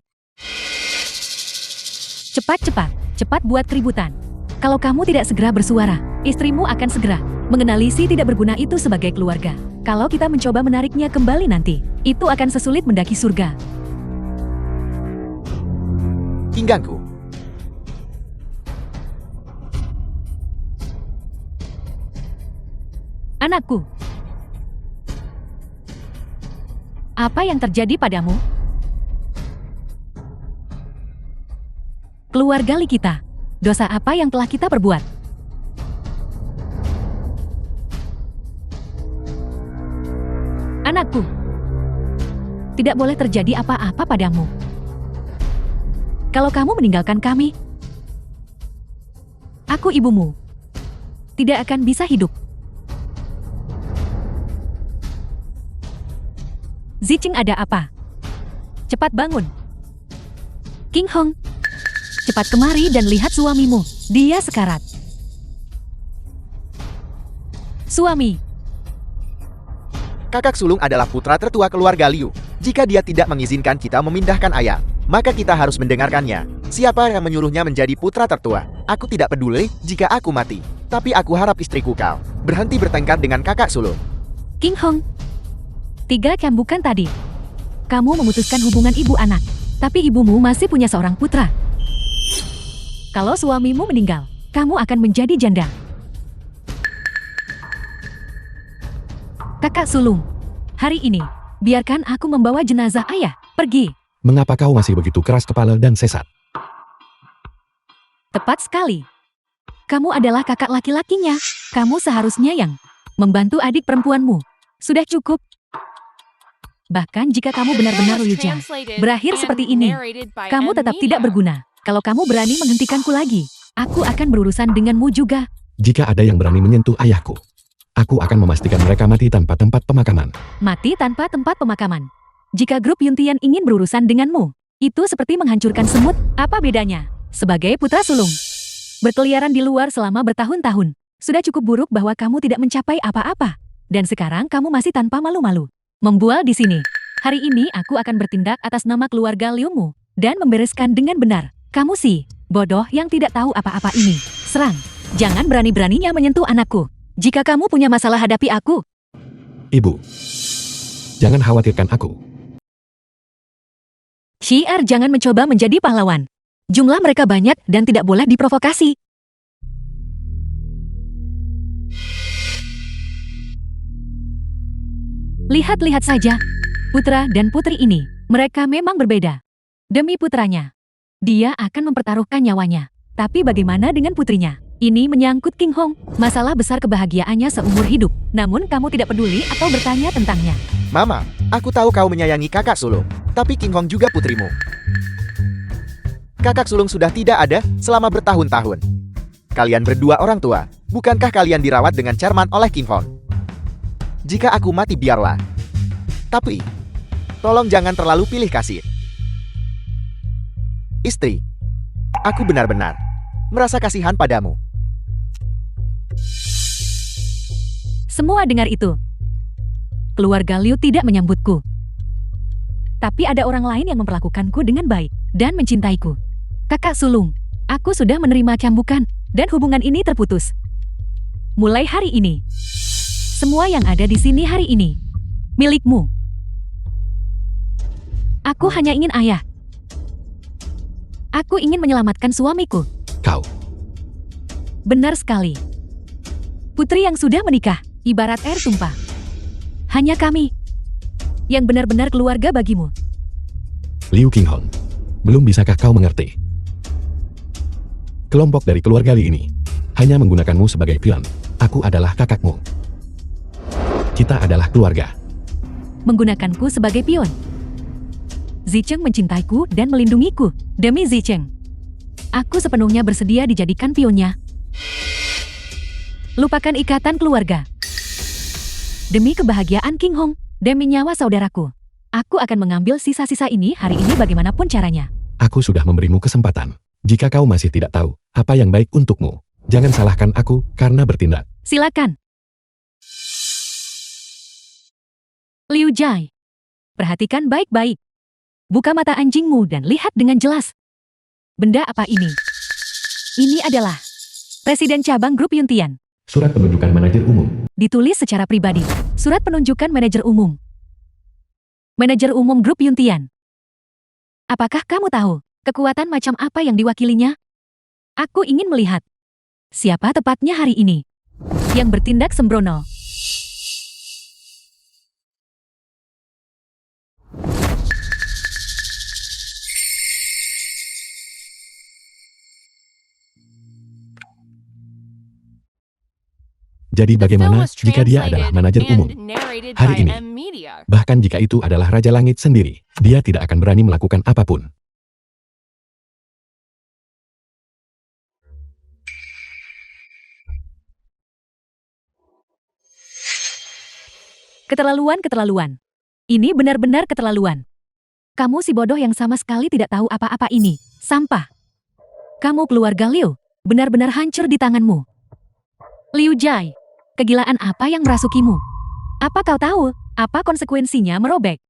Cepat buat keributan. Kalau kamu tidak segera bersuara, istrimu akan segera mengenali si tidak berguna itu sebagai keluarga. Kalau kita mencoba menariknya kembali nanti, itu akan sesulit mendaki surga. Pinggangku. Anakku. Apa yang terjadi padamu? Keluarga Li kita. Dosa apa yang telah kita perbuat? Anakku. Tidak boleh terjadi apa-apa padamu. Kalau kamu meninggalkan kami, aku ibumu tidak akan bisa hidup. Zicheng, ada apa? Cepat bangun. King Hong, cepat kemari dan lihat suamimu. Dia sekarat. Suami. Kakak sulung adalah putra tertua keluarga Liu. Jika dia tidak mengizinkan kita memindahkan ayah, maka kita harus mendengarkannya. Siapa yang menyuruhnya menjadi putra tertua? Aku tidak peduli jika aku mati. Tapi aku harap istriku kau berhenti bertengkar dengan kakak sulung. King Hong, 3 bukan tadi. Kamu memutuskan hubungan ibu anak, tapi ibumu masih punya seorang putra. Kalau suamimu meninggal, kamu akan menjadi janda. Kakak sulung, hari ini, biarkan aku membawa jenazah ayah pergi. Mengapa kau masih begitu keras kepala dan sesat? Tepat sekali. Kamu adalah kakak laki-lakinya. Kamu seharusnya yang membantu adik perempuanmu. Sudah cukup. Bahkan jika kamu benar-benar Liu Jiang berakhir seperti ini, kamu tetap tidak berguna. Kalau kamu berani menghentikanku lagi, aku akan berurusan denganmu juga. Jika ada yang berani menyentuh ayahku, aku akan memastikan mereka mati tanpa tempat pemakaman. Mati tanpa tempat pemakaman. Jika grup Yuntian ingin berurusan denganmu, itu seperti menghancurkan semut. Apa bedanya? Sebagai putra sulung, berkeliaran di luar selama bertahun-tahun, sudah cukup buruk bahwa kamu tidak mencapai apa-apa. Dan sekarang kamu masih tanpa malu-malu membual di sini. Hari ini aku akan bertindak atas nama keluarga Liumu dan membereskan dengan benar. Kamu sih, bodoh yang tidak tahu apa-apa ini. Serang. Jangan berani-beraninya menyentuh anakku. Jika kamu punya masalah, hadapi aku. Ibu, jangan khawatirkan aku. Xi'er jangan mencoba menjadi pahlawan. Jumlah mereka banyak dan tidak boleh diprovokasi. Lihat-lihat saja. Putra dan putri ini, mereka memang berbeda. Demi putranya, dia akan mempertaruhkan nyawanya. Tapi bagaimana dengan putrinya? Ini menyangkut King Hong, masalah besar kebahagiaannya seumur hidup. Namun kamu tidak peduli atau bertanya tentangnya. Mama, aku tahu kau menyayangi kakak sulung, tapi King Hong juga putrimu. Kakak sulung sudah tidak ada selama bertahun-tahun. Kalian berdua orang tua, bukankah kalian dirawat dengan cermat oleh King Hong? Jika aku mati biarlah. Tapi, tolong jangan terlalu pilih kasih. Istri, aku benar-benar merasa kasihan padamu. Semua dengar itu. Keluarga Liu tidak menyambutku. Tapi ada orang lain yang memperlakukanku dengan baik dan mencintaiku. Kakak sulung, aku sudah menerima cambukan dan hubungan ini terputus. Mulai hari ini, semua yang ada di sini hari ini milikmu. Aku hanya ingin ayah. Aku ingin menyelamatkan suamiku. Kau. Benar sekali. Putri yang sudah menikah, ibarat air tumpah. Hanya kami yang benar-benar keluarga bagimu. Liu Qinghong, belum bisakah kau mengerti? Kelompok dari keluarga Li ini hanya menggunakanmu sebagai pion. Aku adalah kakakmu. Kita adalah keluarga. Menggunakanku sebagai pion. Zicheng mencintaiku dan melindungiku. Demi Zicheng, aku sepenuhnya bersedia dijadikan pionnya. Lupakan ikatan keluarga. Demi kebahagiaan Qinghong, demi nyawa saudaraku, aku akan mengambil sisa-sisa ini hari ini bagaimanapun caranya. Aku sudah memberimu kesempatan. Jika kau masih tidak tahu apa yang baik untukmu, jangan salahkan aku karena bertindak. Silakan. Liu Jai, perhatikan baik-baik. Buka mata anjingmu dan lihat dengan jelas. Benda apa ini? Ini adalah Presiden Cabang Grup Yuntian. Surat penunjukan manajer umum. Ditulis secara pribadi. Surat penunjukan manajer umum. Manajer umum Grup Yuntian. Apakah kamu tahu kekuatan macam apa yang diwakilinya? Aku ingin melihat siapa tepatnya hari ini yang bertindak sembrono. Jadi The film bagaimana was jika dia adalah translated manajer umum? and narrated Hari by ini. M Media. Bahkan jika itu adalah Raja Langit sendiri, dia tidak akan berani melakukan apapun. Keterlaluan. Ini benar-benar keterlaluan. Kamu si bodoh yang sama sekali tidak tahu apa-apa ini. Sampah. Kamu keluarga Liu, benar-benar hancur di tanganmu. Liu Jai, kegilaan apa yang merasukimu? Apa kau tahu, apa konsekuensinya merobek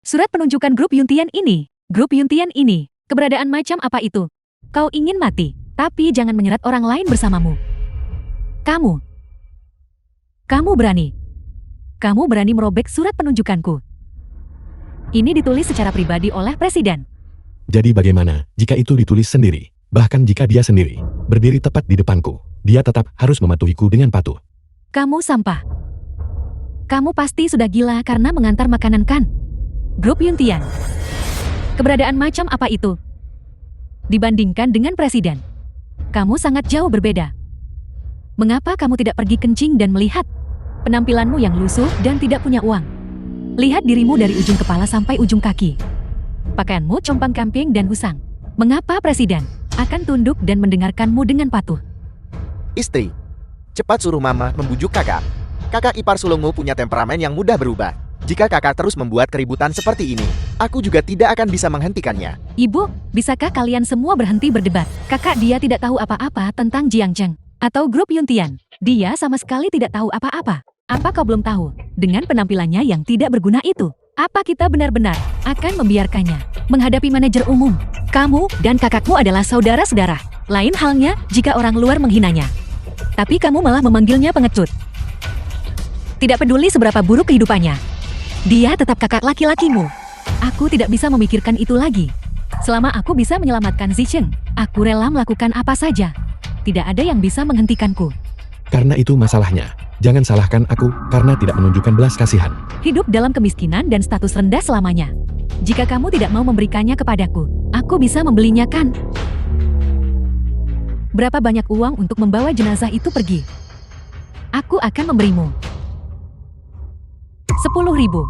surat penunjukan grup Yuntian ini? Grup Yuntian ini, keberadaan macam apa itu? Kau ingin mati, tapi jangan menyerat orang lain bersamamu. Kamu berani merobek surat penunjukanku. Ini ditulis secara pribadi oleh Presiden. Jadi bagaimana jika itu ditulis sendiri? Bahkan jika dia sendiri berdiri tepat di depanku, dia tetap harus mematuhiku dengan patuh. Kamu sampah. Kamu pasti sudah gila karena mengantar makanan kan? Grup Yuntian. Keberadaan macam apa itu? Dibandingkan dengan Presiden, kamu sangat jauh berbeda. Mengapa kamu tidak pergi kencing dan melihat penampilanmu yang lusuh dan tidak punya uang? Lihat dirimu dari ujung kepala sampai ujung kaki. Pakaianmu compang-camping dan usang. Mengapa Presiden akan tunduk dan mendengarkanmu dengan patuh? Istri, cepat suruh mama membujuk kakak. Kakak ipar sulungmu punya temperamen yang mudah berubah. Jika kakak terus membuat keributan seperti ini, aku juga tidak akan bisa menghentikannya. Ibu, bisakah kalian semua berhenti berdebat? Kakak dia tidak tahu apa-apa tentang Jiang Cheng atau grup Yuntian. Dia sama sekali tidak tahu apa-apa. Apa kau belum tahu? Dengan penampilannya yang tidak berguna itu, apa kita benar-benar akan membiarkannya menghadapi manajer umum? Kamu dan kakakmu adalah saudara-saudara. Lain halnya jika orang luar menghinanya. Tapi kamu malah memanggilnya pengecut. Tidak peduli seberapa buruk kehidupannya, dia tetap kakak laki-lakimu. Aku tidak bisa memikirkan itu lagi. Selama aku bisa menyelamatkan Zicheng, aku rela melakukan apa saja. Tidak ada yang bisa menghentikanku. Karena itu masalahnya. Jangan salahkan aku karena tidak menunjukkan belas kasihan. Hidup dalam kemiskinan dan status rendah selamanya. Jika kamu tidak mau memberikannya kepadaku, aku bisa membelinya kan? Berapa banyak uang untuk membawa jenazah itu pergi? Aku akan memberimu 10.000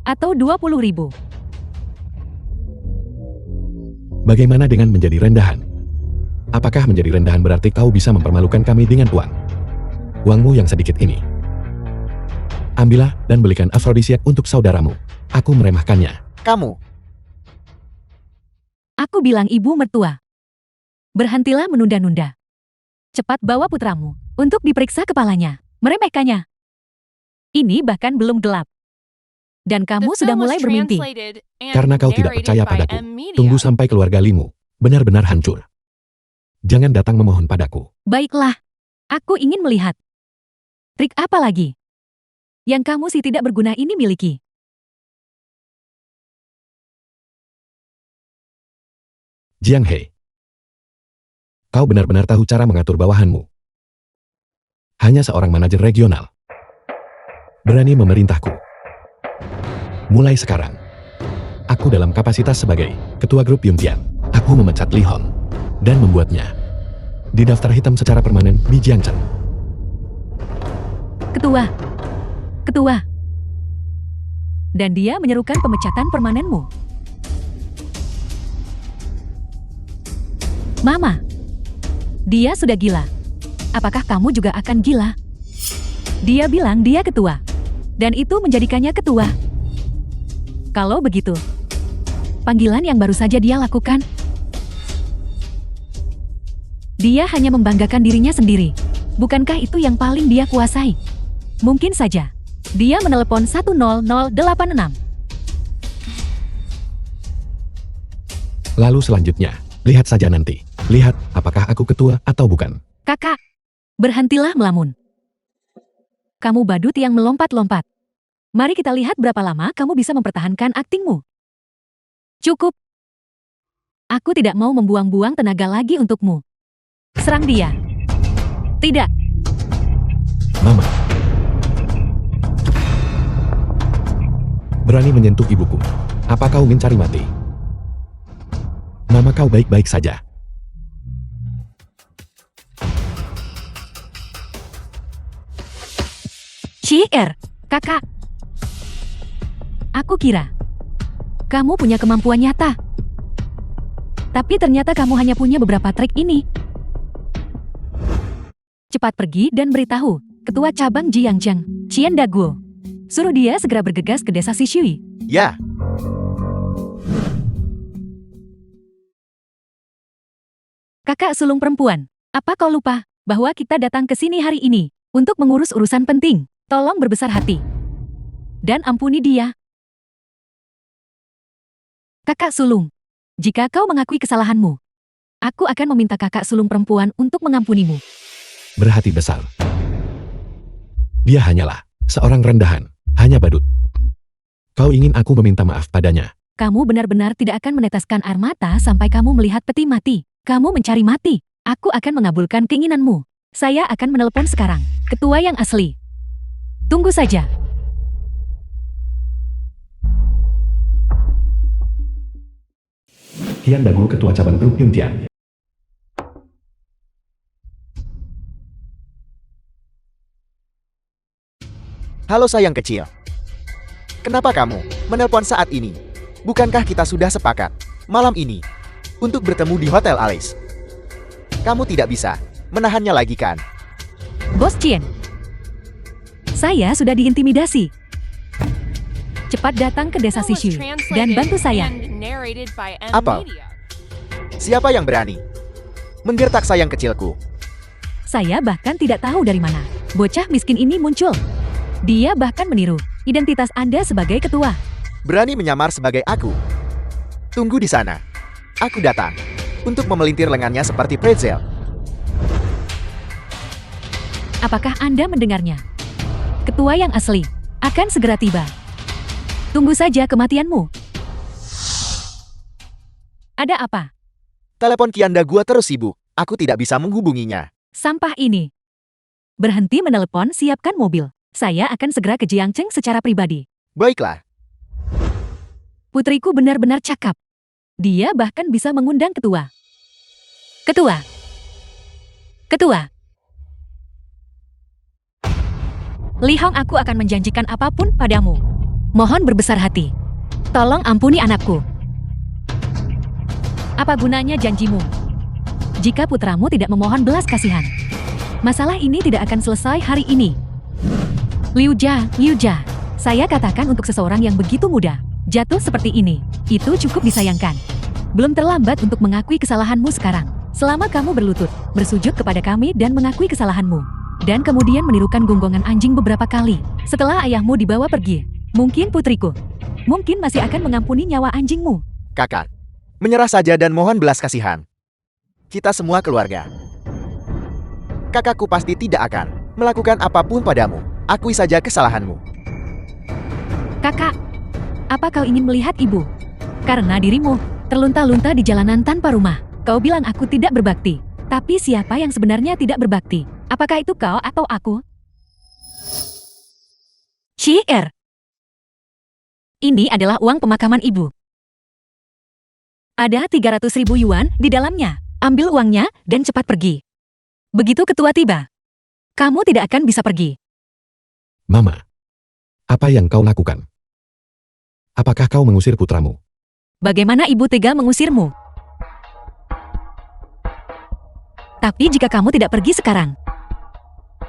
atau 20.000. Bagaimana dengan menjadi rendahan? Apakah menjadi rendahan berarti kau bisa mempermalukan kami dengan uang? Uangmu yang sedikit ini. Ambillah dan belikan afrodisiak untuk saudaramu. Aku meremehkannya. Kamu, Aku bilang ibu mertua. Berhentilah menunda-nunda. Cepat bawa putramu untuk diperiksa kepalanya. Meremehkannya. Ini bahkan belum gelap. Dan The kamu sudah film was mulai bermimpi. translated and Karena kau tidak narrated percaya by padaku. M Media. Tunggu sampai keluarga Limu benar-benar hancur. Jangan datang memohon padaku. Baiklah. Aku ingin melihat. Trik apa lagi yang kamu si tidak berguna ini miliki? Jiang He. Kau benar-benar tahu cara mengatur bawahanmu. hanya seorang manajer regional. Berani memerintahku. Mulai sekarang, aku dalam kapasitas sebagai ketua grup Yungtian. Aku memecat Li Hong dan membuatnya di daftar hitam secara permanen di Jiangchen. Ketua. Ketua. Dan dia menyerukan pemecatan permanenmu. Mama. Dia sudah gila. Apakah kamu juga akan gila? Dia bilang dia ketua. Dan itu menjadikannya ketua. Kalau begitu, panggilan yang baru saja dia lakukan, dia hanya membanggakan dirinya sendiri. Bukankah itu yang paling dia kuasai? Mungkin saja. Dia menelepon 10086. Lalu selanjutnya, lihat saja nanti. Lihat apakah aku ketua atau bukan. Kakak, berhentilah melamun. Kamu badut yang melompat-lompat. Mari kita lihat berapa lama kamu bisa mempertahankan aktingmu. Cukup. Aku tidak mau membuang-buang tenaga lagi untukmu. Serang dia. Tidak. Mama. Berani menyentuh ibuku. Apa kau mencari mati? Mama, kau baik-baik saja. Cier, kakak. Aku kira kamu punya kemampuan nyata. Tapi ternyata kamu hanya punya beberapa trik ini. Cepat pergi dan beritahu Ketua Cabang Jiangcheng, Qian Daguo. Suruh dia segera bergegas ke desa Sishui. Ya, Kakak sulung perempuan, apa kau lupa bahwa kita datang ke sini hari ini untuk mengurus urusan penting? Tolong berbesar hati. Dan ampuni dia. Kakak sulung, jika kau mengakui kesalahanmu, aku akan meminta kakak sulung perempuan untuk mengampunimu. Berhati besar. Dia hanyalah seorang rendahan, hanya badut. Kau ingin aku meminta maaf padanya? Kamu benar-benar tidak akan meneteskan air mata sampai kamu melihat peti mati. Kamu mencari mati. Aku akan mengabulkan keinginanmu. Saya akan menelepon sekarang. Ketua yang asli. Tunggu saja. Qian Daguo, Ketua Cabang Grup Yungtian. halo sayang kecil. Kenapa kamu menelpon saat ini? Bukankah kita sudah sepakat malam ini untuk bertemu di Hotel Alice? Kamu tidak bisa menahannya lagi kan? Bos Qian. Saya sudah diintimidasi. Cepat datang ke desa Film was Sishui translated dan bantu saya. and narrated by M Apa? Media. Siapa yang berani menggertak sayang kecilku? Saya bahkan tidak tahu dari mana bocah miskin ini muncul. Dia bahkan meniru identitas Anda sebagai ketua. Berani menyamar sebagai aku? Tunggu di sana. Aku datang untuk memelintir lengannya seperti pretzel. Apakah Anda mendengarnya? Ketua yang asli akan segera tiba. Tunggu saja kematianmu. Ada apa? Telepon Qian Daguo terus sibuk. Aku tidak bisa menghubunginya. Sampah ini. Berhenti menelepon, siapkan mobil. Saya akan segera ke Jiangcheng secara pribadi. Baiklah. Putriku benar-benar cakap. Dia bahkan bisa mengundang ketua. Ketua. Ketua. Li Hong, aku akan menjanjikan apapun padamu. Mohon berbesar hati. Tolong ampuni anakku. Apa gunanya janjimu jika putramu tidak memohon belas kasihan? Masalah ini tidak akan selesai hari ini. Liu Jia, saya katakan untuk seseorang yang begitu muda, jatuh seperti ini, itu cukup disayangkan. Belum terlambat untuk mengakui kesalahanmu sekarang. Selama kamu berlutut, bersujud kepada kami dan mengakui kesalahanmu. Dan kemudian menirukan gonggongan anjing beberapa kali. Setelah ayahmu dibawa pergi, mungkin putriku, mungkin masih akan mengampuni nyawa anjingmu. Kakak, menyerah saja dan mohon belas kasihan. Kita semua keluarga. Kakakku pasti tidak akan melakukan apapun padamu. Akui saja kesalahanmu. Kakak, apa kau ingin melihat ibu? Karena dirimu terlunta-lunta di jalanan tanpa rumah. Kau bilang aku tidak berbakti. Tapi siapa yang sebenarnya tidak berbakti? Apakah itu kau atau aku? Shier. Ini adalah uang pemakaman ibu. Ada 300.000 yuan di dalamnya. Ambil uangnya dan cepat pergi. Begitu ketua tiba, kamu tidak akan bisa pergi. Mama, apa yang kau lakukan? Apakah kau mengusir putramu? Bagaimana ibu tega mengusirmu? Tapi jika kamu tidak pergi sekarang,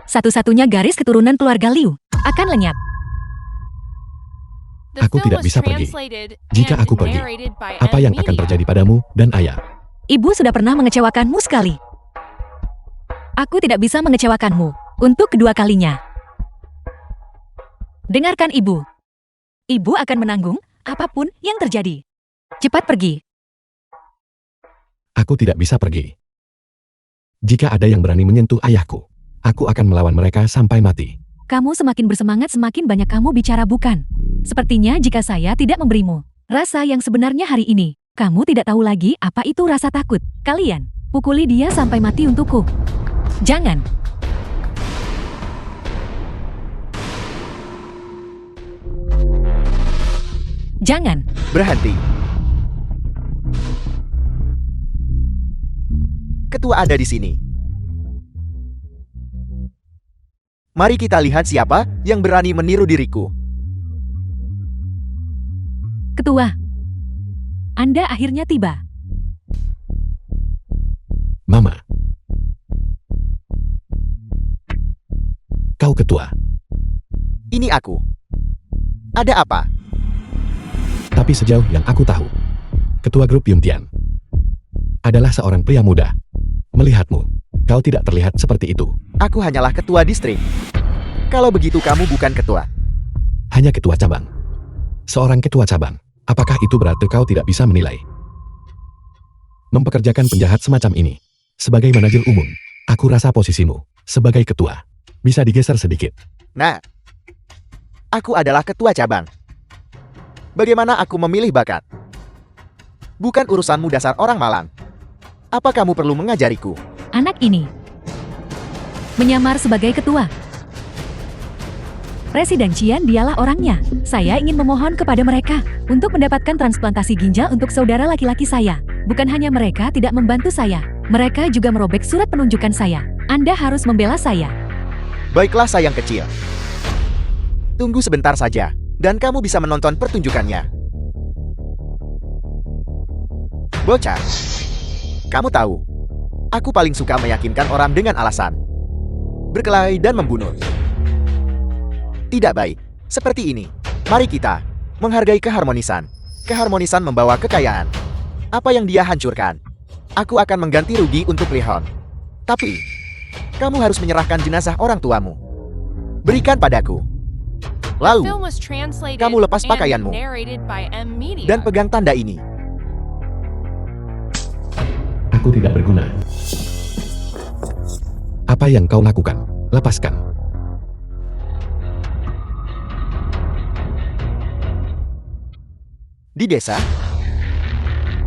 satu-satunya garis keturunan keluarga Liu akan lenyap. The Aku film tidak was bisa pergi. translated Jika and aku pergi, narrated by apa yang M akan Media. terjadi padamu dan ayah? Ibu sudah pernah mengecewakanmu sekali. Aku tidak bisa mengecewakanmu untuk kedua kalinya. Dengarkan ibu. Ibu akan menanggung apapun yang terjadi. Cepat pergi. Aku tidak bisa pergi. Jika ada yang berani menyentuh ayahku, aku akan melawan mereka sampai mati. Kamu semakin bersemangat semakin banyak kamu bicara bukan. Sepertinya jika saya tidak memberimu rasa yang sebenarnya hari ini, kamu tidak tahu lagi apa itu rasa takut. Kalian, pukuli dia sampai mati untukku. Jangan. Jangan. Berhenti. Ketua ada di sini. Mari kita lihat siapa yang berani meniru diriku. Ketua. Anda akhirnya tiba. Mama. Kau ketua, Ini aku. Ada apa? tapi sejauh yang aku tahu, ketua grup Yuntian adalah seorang pria muda. Melihatmu, kau tidak terlihat seperti itu. Aku hanyalah ketua distrik. Kalau begitu kamu bukan ketua. Hanya ketua cabang. Seorang ketua cabang. Apakah itu berarti kau tidak bisa menilai? Mempekerjakan penjahat semacam ini. Sebagai manajer umum, aku rasa posisimu sebagai ketua bisa digeser sedikit. Nah, aku adalah ketua cabang. Bagaimana aku memilih bakat? Bukan urusanmu dasar orang malang. Apa kamu perlu mengajariku? Anak ini menyamar sebagai ketua. Presiden Qian dialah orangnya. Saya ingin memohon kepada mereka untuk mendapatkan transplantasi ginjal untuk saudara laki-laki saya. Bukan hanya mereka tidak membantu saya, mereka juga merobek surat penunjukan saya. Anda harus membela saya. Baiklah sayang kecil. Tunggu sebentar saja, dan kamu bisa menonton pertunjukannya. Bocah, kamu tahu, aku paling suka meyakinkan orang dengan alasan. Berkelahi dan membunuh. Tidak baik. Seperti ini. Mari kita menghargai keharmonisan. Keharmonisan membawa kekayaan. Apa yang dia hancurkan, aku akan mengganti rugi untuk Lihon. Tapi, kamu harus menyerahkan jenazah orang tuamu. Berikan padaku. Lalu, Film was translated kamu lepas and pakaianmu. narrated by M Media. dan pegang tanda ini. Aku tidak berguna. Apa yang kau lakukan? Lepaskan. Di desa,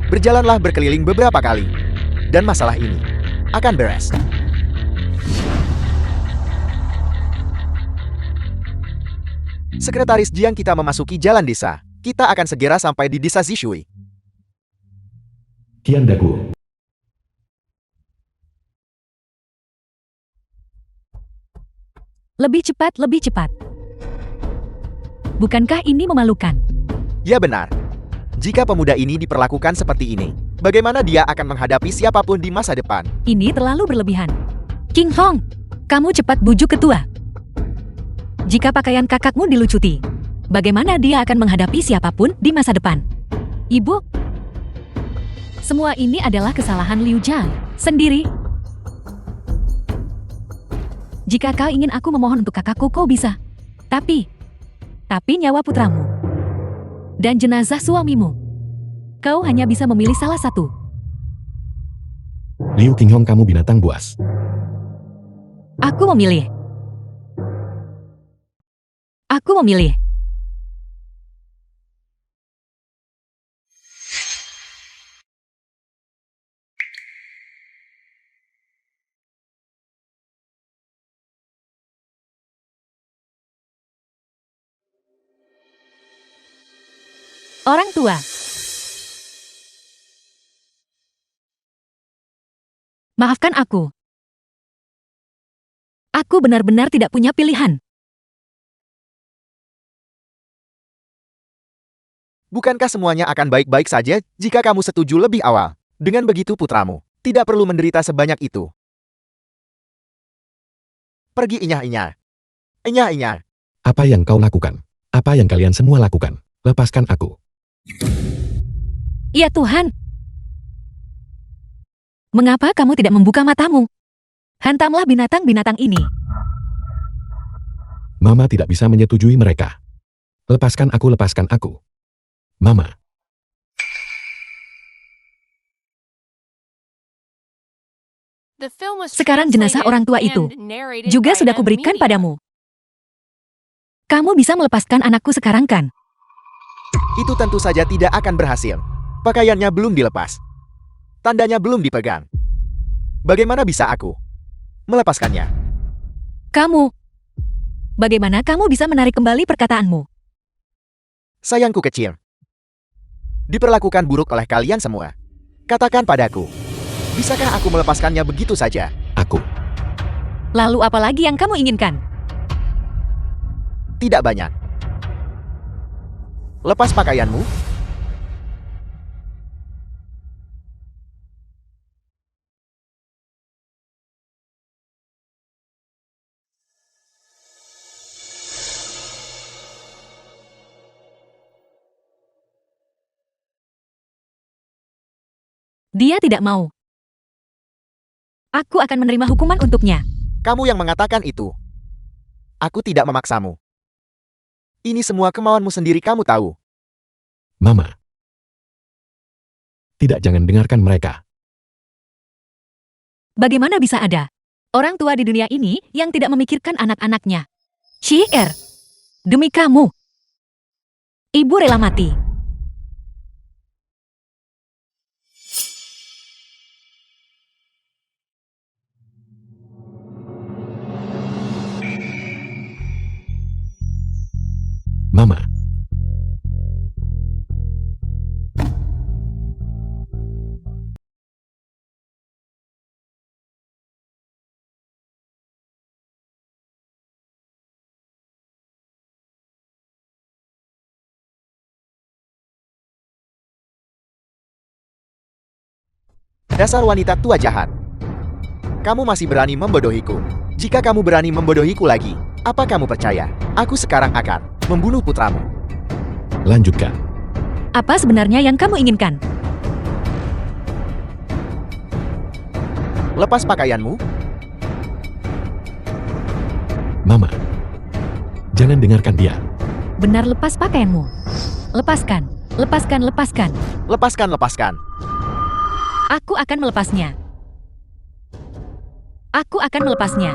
berjalanlah berkeliling beberapa kali. Dan masalah ini akan beres. Sekretaris Jiang kita memasuki jalan desa. Kita akan segera sampai di desa Zishui. Kian Dagu. Lebih cepat, lebih cepat. Bukankah ini memalukan? Ya benar. Jika pemuda ini diperlakukan seperti ini, bagaimana dia akan menghadapi siapapun di masa depan? Ini terlalu berlebihan. King Hong, kamu cepat bujuk ketua. Jika pakaian kakakmu dilucuti, bagaimana dia akan menghadapi siapapun di masa depan? Ibu, semua ini adalah kesalahan Liu Jiang sendiri. Jika kau ingin aku memohon untuk kakakku, kau bisa. Tapi nyawa putramu dan jenazah suamimu, kau hanya bisa memilih salah satu. Liu Qinghong, kamu binatang buas. Aku memilih. Aku memilih. Orang tua. Maafkan aku. Aku benar-benar tidak punya pilihan. Bukankah semuanya akan baik-baik saja jika kamu setuju lebih awal? Dengan begitu putramu tidak perlu menderita sebanyak itu. Pergi inyah-inyah. Inyah-inyah. Apa yang kau lakukan? Apa yang kalian semua lakukan? Lepaskan aku. Ya Tuhan. Mengapa kamu tidak membuka matamu? Hantamlah binatang-binatang ini. Mama tidak bisa menyetujui mereka. Lepaskan aku, lepaskan aku. Mama. The film was Sekarang jenazah translated orang tua itu and narrated juga by sudah M kuberikan Media. padamu. Kamu bisa melepaskan anakku sekarang kan? Itu tentu saja tidak akan berhasil. Pakaiannya belum dilepas. Tandanya belum dipegang. Bagaimana bisa aku melepaskannya? Kamu. Bagaimana kamu bisa menarik kembali perkataanmu? Sayangku kecil. Diperlakukan buruk oleh kalian semua. Katakan padaku, bisakah aku melepaskannya begitu saja? Aku. Lalu apa lagi yang kamu inginkan? Tidak banyak. Lepas pakaianmu. Dia tidak mau. Aku akan menerima hukuman untuknya. Kamu yang mengatakan itu. Aku tidak memaksamu. Ini semua kemauanmu sendiri, kamu tahu. Mama. Tidak, jangan dengarkan mereka. Bagaimana bisa ada orang tua di dunia ini yang tidak memikirkan anak-anaknya? Shier, demi kamu, ibu rela mati. Mama. Dasar wanita tua jahat. Kamu masih berani membodohiku. Jika kamu berani membodohiku lagi, apa kamu percaya? Aku sekarang akan membunuh putramu. Lanjutkan. Apa sebenarnya yang kamu inginkan? Lepas pakaianmu. Mama. Jangan dengarkan dia. Benar, lepas pakaianmu. Lepaskan, lepaskan, lepaskan. Lepaskan, lepaskan. Aku akan melepasnya. Aku akan melepasnya.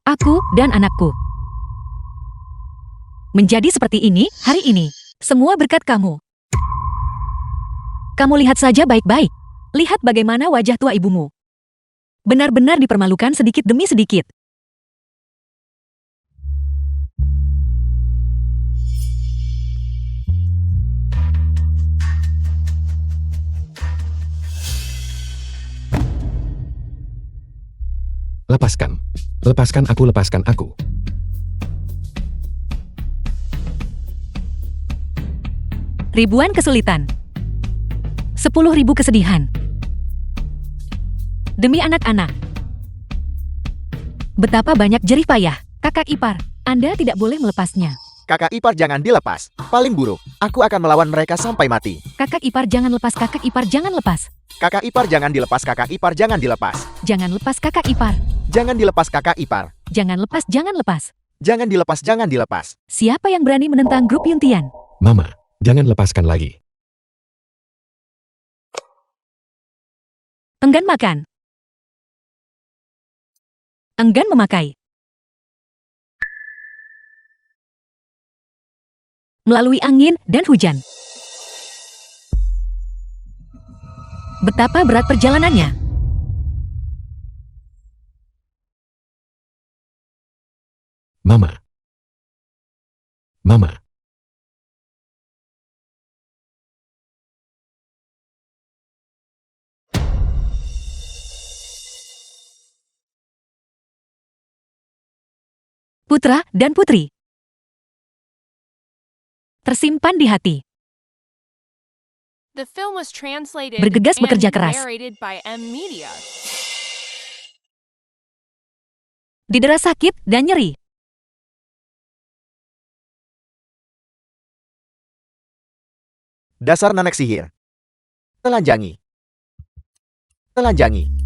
Aku dan anakku. Menjadi seperti ini, hari ini. Semua berkat kamu. Kamu lihat saja baik-baik. Lihat bagaimana wajah tua ibumu. Benar-benar dipermalukan sedikit demi sedikit. Lepaskan. Lepaskan aku, lepaskan aku. Ribuan kesulitan. 10.000 kesedihan. Demi anak-anak. Betapa banyak jerih payah. Kakak ipar, Anda tidak boleh melepasnya. Kakak ipar jangan dilepas. Paling buruk, aku akan melawan mereka sampai mati. Kakak ipar jangan lepas, kakak ipar jangan lepas. Kakak ipar jangan dilepas, kakak ipar jangan dilepas. Jangan lepas kakak ipar. Jangan dilepas, kakak ipar. Jangan lepas, jangan lepas. Jangan dilepas, jangan dilepas. Siapa yang berani menentang grup Yuntian? Mama, jangan lepaskan lagi. Enggan makan. Enggan memakai. Melalui angin dan hujan. Betapa berat perjalanannya. Mama. Mama. Putra dan putri. Tersimpan di hati. The film was translated Bergegas and bekerja keras. narrated by M Media. Didera sakit dan nyeri. Dasar nenek sihir. Telanjangi. Telanjangi.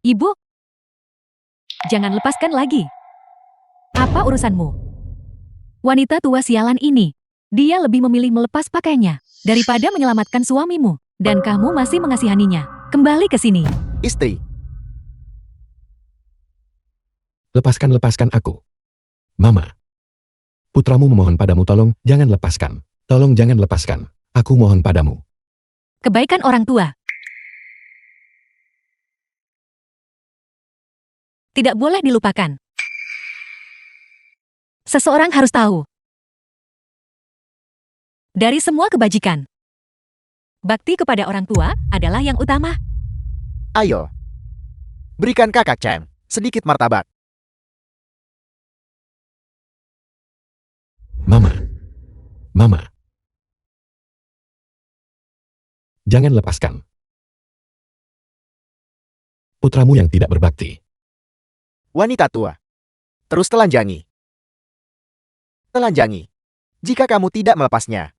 Ibu, jangan lepaskan lagi. Apa urusanmu? Wanita tua sialan ini, dia lebih memilih melepas pakaiannya daripada menyelamatkan suamimu. Dan kamu masih mengasihaninya. Kembali ke sini. Istri. Lepaskan aku. Mama. Putramu memohon padamu, tolong jangan lepaskan. Tolong jangan lepaskan. Aku mohon padamu. Kebaikan orang tua tidak boleh dilupakan. Seseorang harus tahu. Dari semua kebajikan, bakti kepada orang tua adalah yang utama. Ayo. Berikan kakak Chen sedikit martabak. Mama. Mama. Jangan lepaskan. Putramu yang tidak berbakti. Wanita tua. Terus telanjangi. Telanjangi. Jika kamu tidak melepasnya,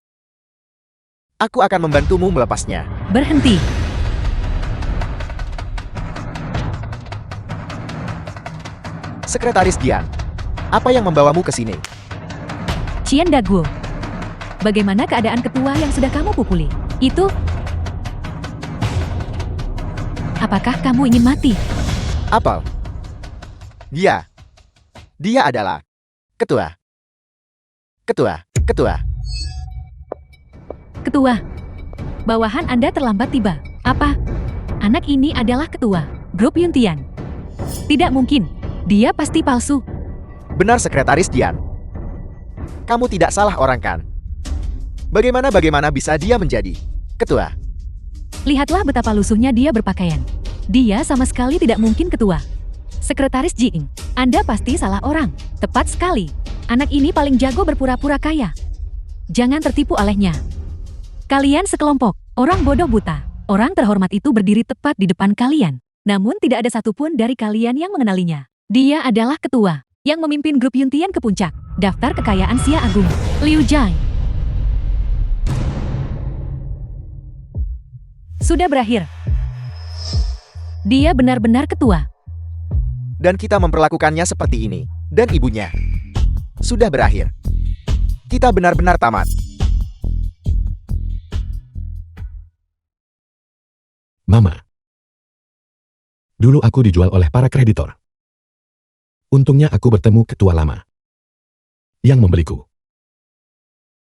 aku akan membantumu melepasnya. Berhenti. Sekretaris Dian, apa yang membawamu ke sini? Cian Daguo. Bagaimana keadaan ketua yang sudah kamu pukuli? Itu... Apakah kamu ingin mati? Apel. Dia adalah ketua. Ketua. Ketua. Bawahan Anda terlambat tiba. Apa? Anak ini adalah ketua grup Yuntian. Tidak mungkin. Dia pasti palsu. Benar, Sekretaris Dian. Kamu tidak salah orang kan? Bagaimana bisa dia menjadi ketua? Lihatlah betapa lusuhnya dia berpakaian. Dia sama sekali tidak mungkin ketua. Sekretaris Jing, Anda pasti salah orang. Tepat sekali. Anak ini paling jago berpura-pura kaya. Jangan tertipu olehnya. Kalian sekelompok orang bodoh buta. Orang terhormat itu berdiri tepat di depan kalian. Namun tidak ada satupun dari kalian yang mengenalinya. Dia adalah ketua yang memimpin grup Yuntian ke puncak. Daftar kekayaan Xia Agung. Liu Jai. Sudah berakhir. Dia benar-benar ketua. Dan kita memperlakukannya seperti ini. Dan ibunya. Sudah berakhir. Kita benar-benar tamat. Mama. Dulu aku dijual oleh para kreditor. Untungnya aku bertemu ketua lama yang membeliku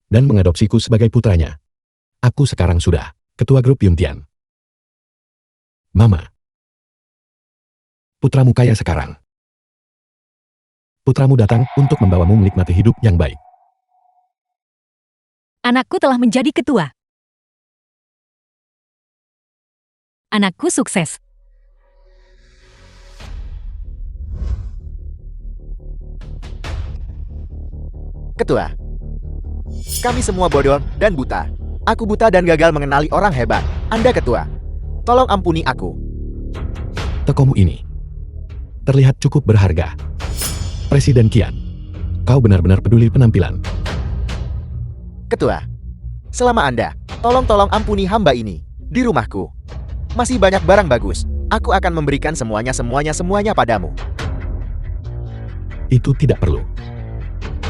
dan mengadopsiku sebagai putranya. Aku sekarang sudah ketua grup Yuntian. Mama. Putramu kaya sekarang. Putramu datang untuk membawamu menikmati hidup yang baik. Anakku telah menjadi ketua. Anakku sukses. Ketua. Kami semua bodoh dan buta. Aku buta dan gagal mengenali orang hebat. Anda ketua. Tolong ampuni aku. Tokomu ini terlihat cukup berharga. Presiden Qian, kau benar-benar peduli penampilan. Ketua. Selama Anda, tolong ampuni hamba ini. Di rumahku masih banyak barang bagus. Aku akan memberikan semuanya padamu. Itu tidak perlu.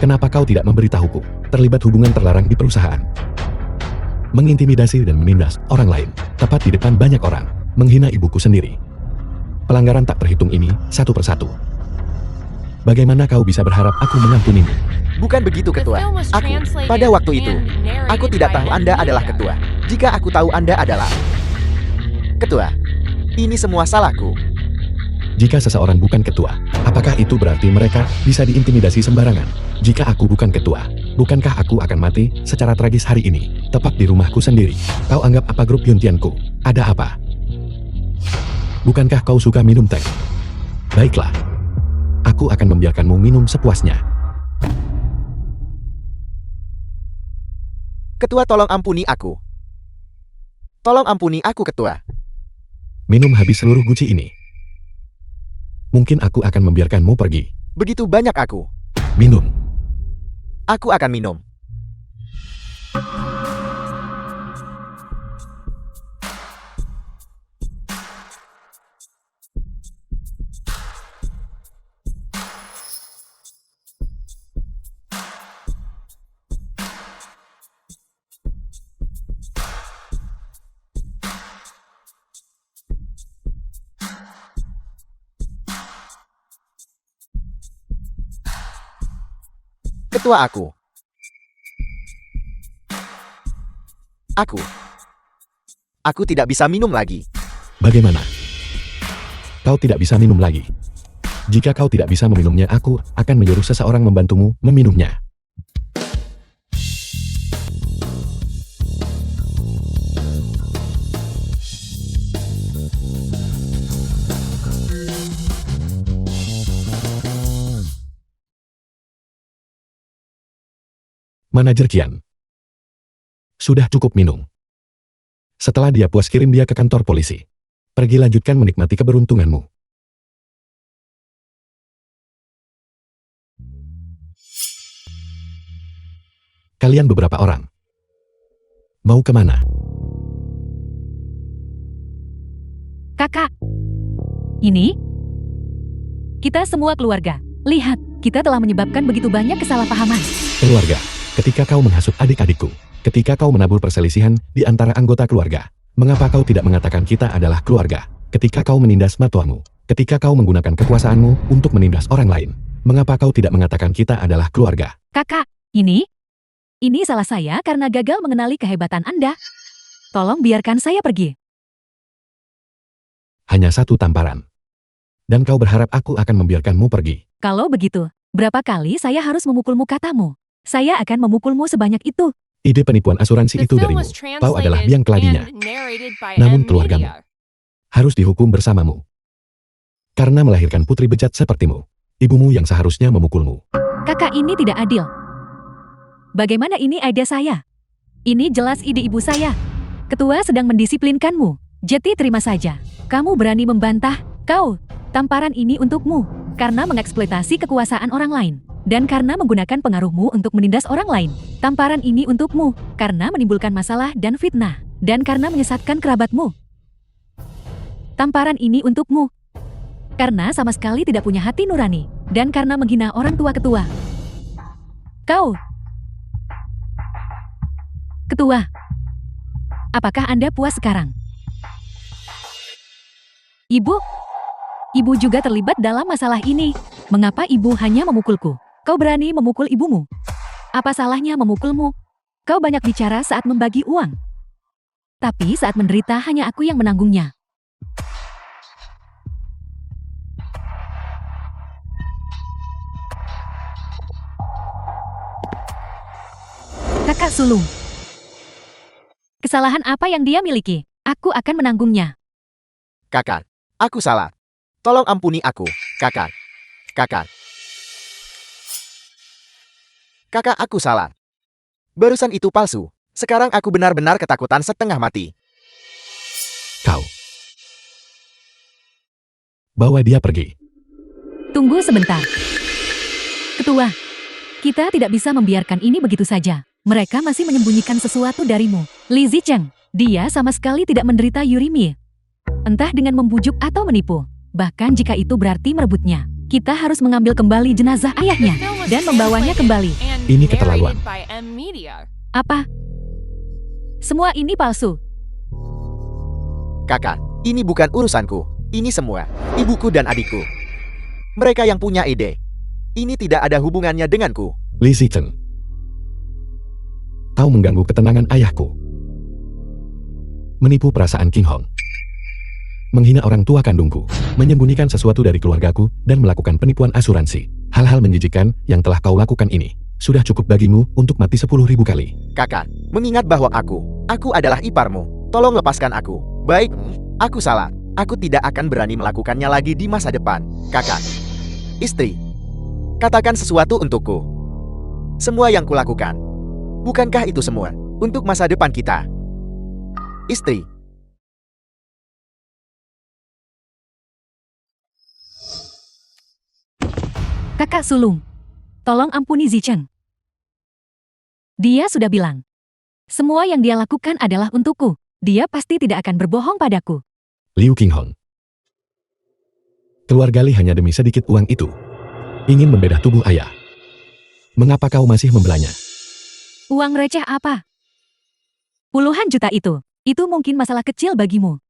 Kenapa kau tidak memberitahuku terlibat hubungan terlarang di perusahaan? Mengintimidasi dan menindas orang lain, tepat di depan banyak orang, menghina ibuku sendiri. Pelanggaran tak terhitung ini, satu persatu. Bagaimana kau bisa berharap aku mengampunimu? Bukan begitu, The Ketua. film was Aku, translated pada waktu itu, and narrated aku tidak by tahu M Anda adalah Media. ketua. Jika aku tahu Anda adalah ketua, ini semua salahku. Jika seseorang bukan ketua, apakah itu berarti mereka bisa diintimidasi sembarangan? Jika aku bukan ketua, bukankah aku akan mati secara tragis hari ini, tepat di rumahku sendiri? Kau anggap apa grup Yuntianku? Ada apa? Bukankah kau suka minum teh? Baiklah. Aku akan membiarkanmu minum sepuasnya. Ketua, tolong ampuni aku. Tolong ampuni aku, Ketua. Minum habis seluruh guci ini. Mungkin aku akan membiarkanmu pergi. Begitu banyak aku. Minum. Aku akan minum. Ketua, aku. Aku tidak bisa minum lagi. Bagaimana? Kau tidak bisa minum lagi. Jika kau tidak bisa meminumnya, aku akan menyuruh seseorang membantumu meminumnya. Manajer Kian. Sudah cukup minum. Setelah dia puas, kirim dia ke kantor polisi. Pergi, lanjutkan menikmati keberuntunganmu. Kalian beberapa orang. Mau kemana? Kakak. Ini? Kita semua keluarga. Lihat, kita telah menyebabkan begitu banyak kesalahpahaman. Keluarga. Ketika kau menghasut adik-adikku, ketika kau menabur perselisihan di antara anggota keluarga, mengapa kau tidak mengatakan kita adalah keluarga? Ketika kau menindas mertuamu, ketika kau menggunakan kekuasaanmu untuk menindas orang lain, mengapa kau tidak mengatakan kita adalah keluarga? Kakak, ini salah saya karena gagal mengenali kehebatan Anda. Tolong biarkan saya pergi. Hanya satu tamparan. Dan kau berharap aku akan membiarkanmu pergi. Kalau begitu, berapa kali saya harus memukulmu, katamu? Saya akan memukulmu sebanyak itu. Ide penipuan asuransi The itu film darimu. was Kau adalah translated biang keladinya. and narrated by Namun M keluargamu Media. harus dihukum bersamamu. Karena melahirkan putri bejat sepertimu. Ibumu yang seharusnya memukulmu. Kakak, ini tidak adil. Bagaimana ini ide saya? Ini jelas ide ibu saya. Ketua sedang mendisiplinkanmu. Jadi terima saja. Kamu berani membantah? Kau, tamparan ini untukmu. Karena mengeksploitasi kekuasaan orang lain. Dan karena menggunakan pengaruhmu untuk menindas orang lain. Tamparan ini untukmu. Karena menimbulkan masalah dan fitnah. Dan karena menyesatkan kerabatmu. Tamparan ini untukmu. Karena sama sekali tidak punya hati nurani. Dan karena menghina orang tua ketua. Kau. Ketua. Apakah Anda puas sekarang? Ibu? Ibu juga terlibat dalam masalah ini. Mengapa ibu hanya memukulku? Kau berani memukul ibumu? Apa salahnya memukulmu? Kau banyak bicara saat membagi uang. Tapi saat menderita hanya aku yang menanggungnya. Kakak sulung. Kesalahan apa yang dia miliki? Aku akan menanggungnya. Kakak, aku salah. Tolong ampuni aku, kakak. Kakak. Kakak, aku salah. Barusan itu palsu. Sekarang aku benar-benar ketakutan setengah mati. Kau. Bawa dia pergi. Tunggu sebentar. Ketua, kita tidak bisa membiarkan ini begitu saja. Mereka masih menyembunyikan sesuatu darimu. Li Zicheng, dia sama sekali tidak menderita uremia. Entah dengan membujuk atau menipu. Bahkan jika itu berarti merebutnya. Kita harus mengambil kembali jenazah ayahnya The film was dan membawanya kembali. translated and Ini keterlaluan. narrated by M Media. Apa? Semua ini palsu. Kakak, ini bukan urusanku. Ini semua ibuku dan adikku. Mereka yang punya ide. Ini tidak ada hubungannya denganku. Li Zicheng. Kau mengganggu ketenangan ayahku. Menipu perasaan King Hong. Menghina orang tua kandungku. Menyembunyikan sesuatu dari keluargaku dan melakukan penipuan asuransi. Hal-hal menjijikan yang telah kau lakukan ini sudah cukup bagimu untuk mati 10.000 kali. Kakak, mengingat bahwa aku adalah iparmu. Tolong lepaskan aku. Baik, aku salah. Aku tidak akan berani melakukannya lagi di masa depan. Kakak, istri, katakan sesuatu untukku. Semua yang kulakukan, bukankah itu semua untuk masa depan kita? Istri. Kakak sulung, tolong ampuni Zicheng. Dia sudah bilang, semua yang dia lakukan adalah untukku. Dia pasti tidak akan berbohong padaku. Liu Qinghong. Keluarga Li hanya demi sedikit uang itu. Ingin membedah tubuh ayah. Mengapa kau masih membelanya? Uang receh apa? Puluhan juta itu mungkin masalah kecil bagimu.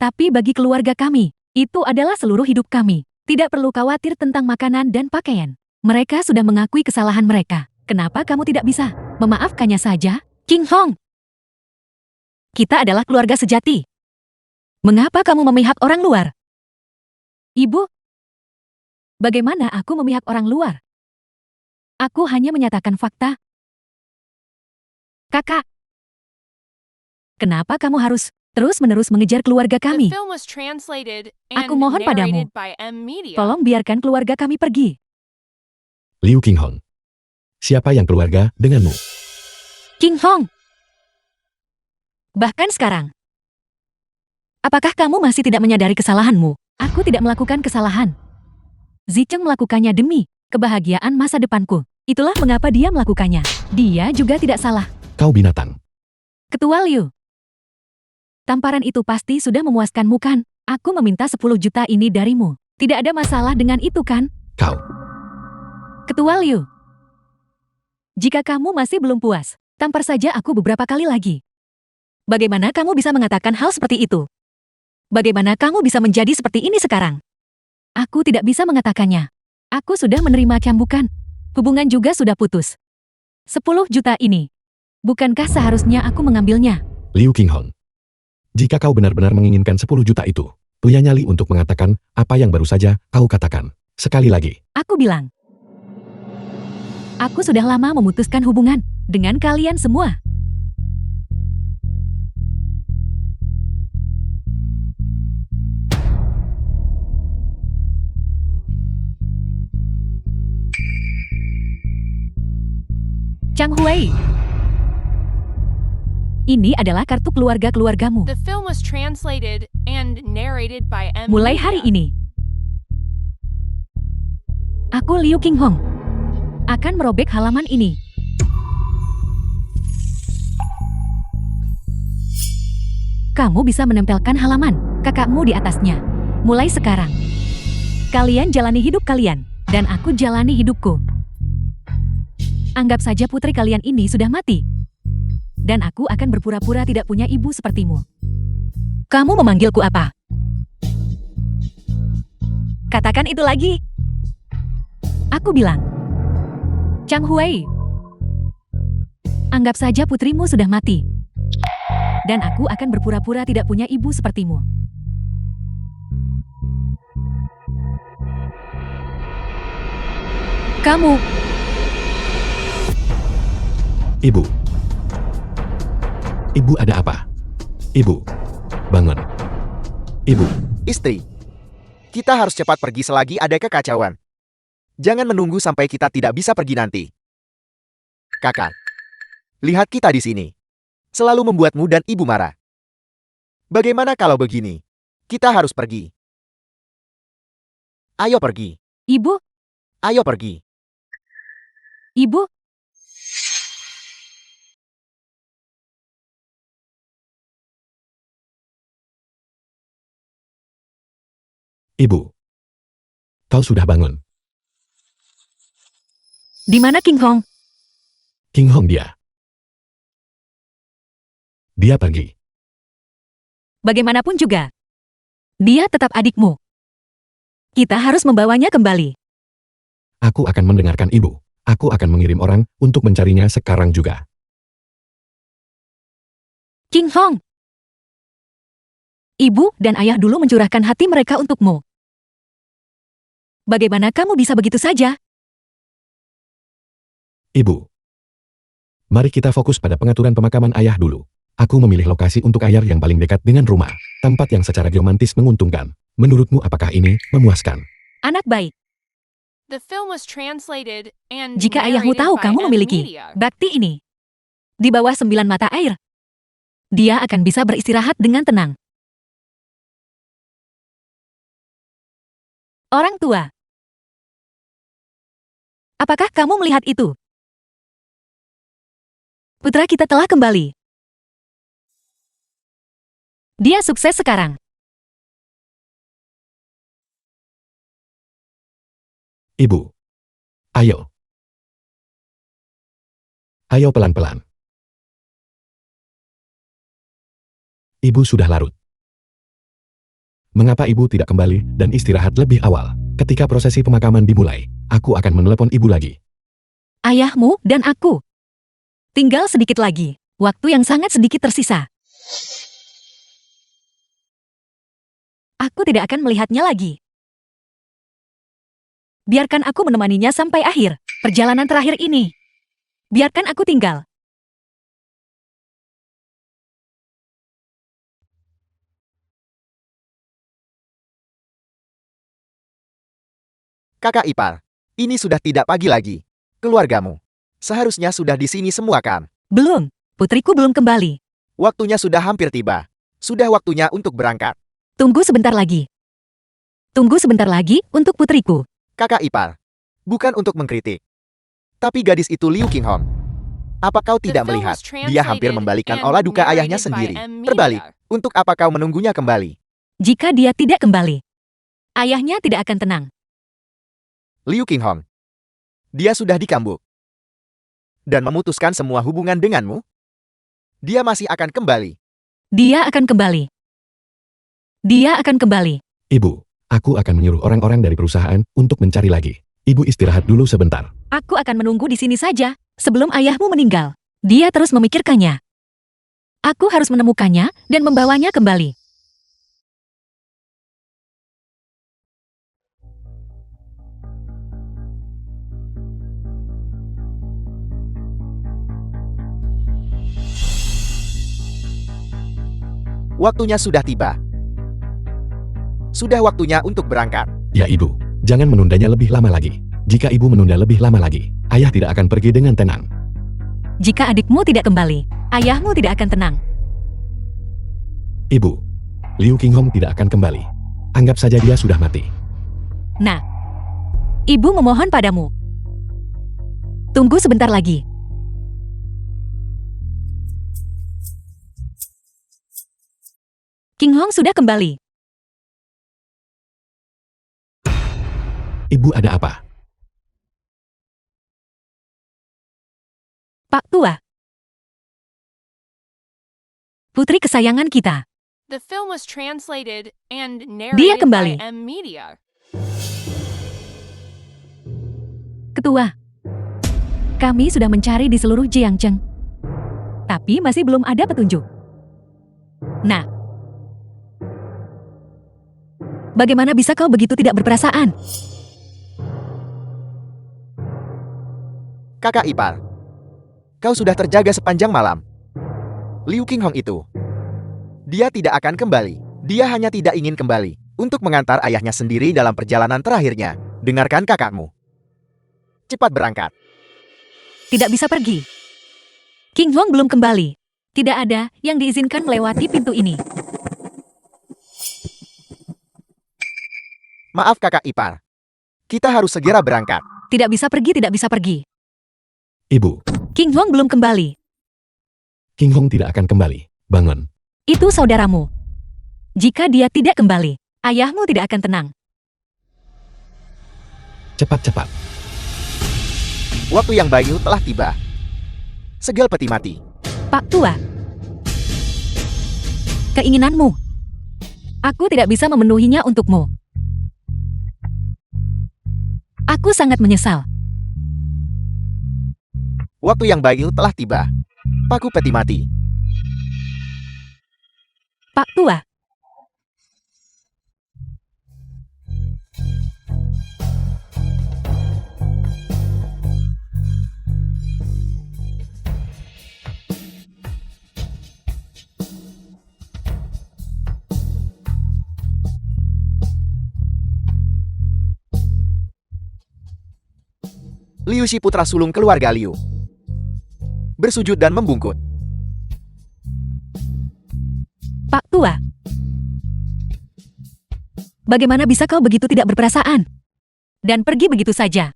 Tapi bagi keluarga kami, itu adalah seluruh hidup kami. Tidak perlu khawatir tentang makanan dan pakaian. Mereka sudah mengakui kesalahan mereka. Kenapa kamu tidak bisa memaafkannya saja, King Hong? Kita adalah keluarga sejati. Mengapa kamu memihak orang luar? Ibu, bagaimana aku memihak orang luar? Aku hanya menyatakan fakta. Kakak, kenapa kamu harus terus-menerus mengejar keluarga The kami? film was translated and Aku mohon padamu. narrated by M Media. Tolong biarkan keluarga kami pergi. Liu Qinghong. Siapa yang keluarga denganmu? King Hong. Bahkan sekarang. Apakah kamu masih tidak menyadari kesalahanmu? Aku tidak melakukan kesalahan. Zicheng melakukannya demi kebahagiaan masa depanku. Itulah mengapa dia melakukannya. Dia juga tidak salah. Kau binatang. Ketua Liu. Tamparan itu pasti sudah memuaskanmu kan? Aku meminta 10 juta ini darimu. Tidak ada masalah dengan itu kan? Kau. Ketua Liu. Jika kamu masih belum puas, tampar saja aku beberapa kali lagi. Bagaimana kamu bisa mengatakan hal seperti itu? Bagaimana kamu bisa menjadi seperti ini sekarang? Aku tidak bisa mengatakannya. Aku sudah menerima cambukan. Hubungan juga sudah putus. 10 juta ini. Bukankah seharusnya aku mengambilnya? Liu Qinghong. Jika kau benar-benar menginginkan 10 juta itu, punya nyali untuk mengatakan apa yang baru saja kau katakan. Sekali lagi. Aku bilang. Aku sudah lama memutuskan hubungan dengan kalian semua. Chang Hui. Ini adalah kartu keluarga-keluargamu. The film was translated and narrated by M Mulai Media. hari ini, aku Liu Qinghong akan merobek halaman ini. Kamu bisa menempelkan halaman kakakmu di atasnya. Mulai sekarang, kalian jalani hidup kalian, dan aku jalani hidupku. Anggap saja putri kalian ini sudah mati. Dan aku akan berpura-pura tidak punya ibu sepertimu. Kamu memanggilku apa? Katakan itu lagi. Aku bilang, Chang Hui. Anggap saja putrimu sudah mati. Dan aku akan berpura-pura tidak punya ibu sepertimu. Kamu, Ibu. Ibu ada apa? Ibu. Bangun. Ibu. Istri, kita harus cepat pergi selagi ada kekacauan. Jangan menunggu sampai kita tidak bisa pergi nanti. Kakak, lihat kita di sini. Selalu membuatmu dan ibu marah. Bagaimana kalau begini? Kita harus pergi. Ayo pergi. ibu, Ayo pergi. ibu. Ibu. Kau sudah bangun. Di mana King Hong? King Hong dia. Dia pergi. Bagaimanapun juga, dia tetap adikmu. Kita harus membawanya kembali. Aku akan mendengarkan ibu. Aku akan mengirim orang untuk mencarinya sekarang juga. King Hong. Ibu dan ayah dulu mencurahkan hati mereka untukmu. Bagaimana kamu bisa begitu saja? Ibu. Mari kita fokus pada pengaturan pemakaman ayah dulu. Aku memilih lokasi untuk ayah yang paling dekat dengan rumah. Tempat yang secara geomantis menguntungkan. Menurutmu apakah ini memuaskan? Anak baik, The film was translated and jika ayahmu narrated tahu by kamu M memiliki Media. bakti ini, di bawah 9 mata air, dia akan bisa beristirahat dengan tenang. Orang tua, apakah kamu melihat itu? Putra kita telah kembali. Dia sukses sekarang. Ibu. Ayo. Ayo pelan-pelan. Ibu sudah larut. Mengapa ibu tidak kembali dan istirahat lebih awal? Ketika prosesi pemakaman dimulai, aku akan menelepon ibu lagi. Ayahmu dan aku. Tinggal sedikit lagi. Waktu yang sangat sedikit tersisa. Aku tidak akan melihatnya lagi. Biarkan aku menemaninya sampai akhir perjalanan terakhir ini. Biarkan aku tinggal. Kakak ipar, ini sudah tidak pagi lagi. Keluargamu seharusnya sudah di sini semua kan? Belum. Putriku belum kembali. Waktunya sudah hampir tiba. Sudah waktunya untuk berangkat. Tunggu sebentar lagi. Tunggu sebentar lagi untuk putriku. Kakak ipar, bukan untuk mengkritik. Tapi gadis itu Liu Qinghong. Apa kau The tidak film melihat? was Dia hampir translated membalikan and olah duka ayahnya narrated by sendiri. M Media. Terbalik. Untuk apa kau menunggunya kembali? Jika dia tidak kembali, ayahnya tidak akan tenang. Liu Qinghong. Dia sudah dikambuk. Dan memutuskan semua hubungan denganmu? Dia masih akan kembali. Dia akan kembali. Dia akan kembali. Ibu, aku akan menyuruh orang-orang dari perusahaan untuk mencari lagi. Ibu istirahat dulu sebentar. Aku akan menunggu di sini saja sebelum ayahmu meninggal. Dia terus memikirkannya. Aku harus menemukannya dan membawanya kembali. Waktunya sudah tiba. Sudah waktunya untuk berangkat. Ya ibu, jangan menundanya lebih lama lagi. Jika ibu menunda lebih lama lagi, ayah tidak akan pergi dengan tenang. Jika adikmu tidak kembali, ayahmu tidak akan tenang. Ibu, Liu Qinghong tidak akan kembali. Anggap saja dia sudah mati. Nah, ibu memohon padamu. Tunggu sebentar lagi. King Hong sudah kembali. Ibu ada apa? Pak Tua. Putri kesayangan kita. The film was translated and Dia narrated kembali. by M Media. Ketua. Kami sudah mencari di seluruh Jiangcheng. Tapi masih belum ada petunjuk. Nah. Bagaimana bisa kau begitu tidak berperasaan? Kakak ipar, kau sudah terjaga sepanjang malam. Liu Qinghong itu, dia tidak akan kembali. Dia hanya tidak ingin kembali untuk mengantar ayahnya sendiri dalam perjalanan terakhirnya. Dengarkan kakakmu. Cepat berangkat. Tidak bisa pergi. King Hong belum kembali. Tidak ada yang diizinkan melewati pintu ini. Maaf kakak ipar. Kita harus segera berangkat. Tidak bisa pergi, tidak bisa pergi. Ibu, King Hong belum kembali. Qinghong tidak akan kembali. Bangun. Itu saudaramu. Jika dia tidak kembali, ayahmu tidak akan tenang. Cepat-cepat. Waktu yang bayu telah tiba. Segel peti mati. Pak Tua. Keinginanmu. Aku tidak bisa memenuhinya untukmu. Aku sangat menyesal. Waktu yang baik telah tiba. Paku peti mati. Pak Tua. Liu Shi putra sulung keluarga Liu. Bersujud dan membungkuk. Pak Tua. Bagaimana bisa kau begitu tidak berperasaan? Dan pergi begitu saja.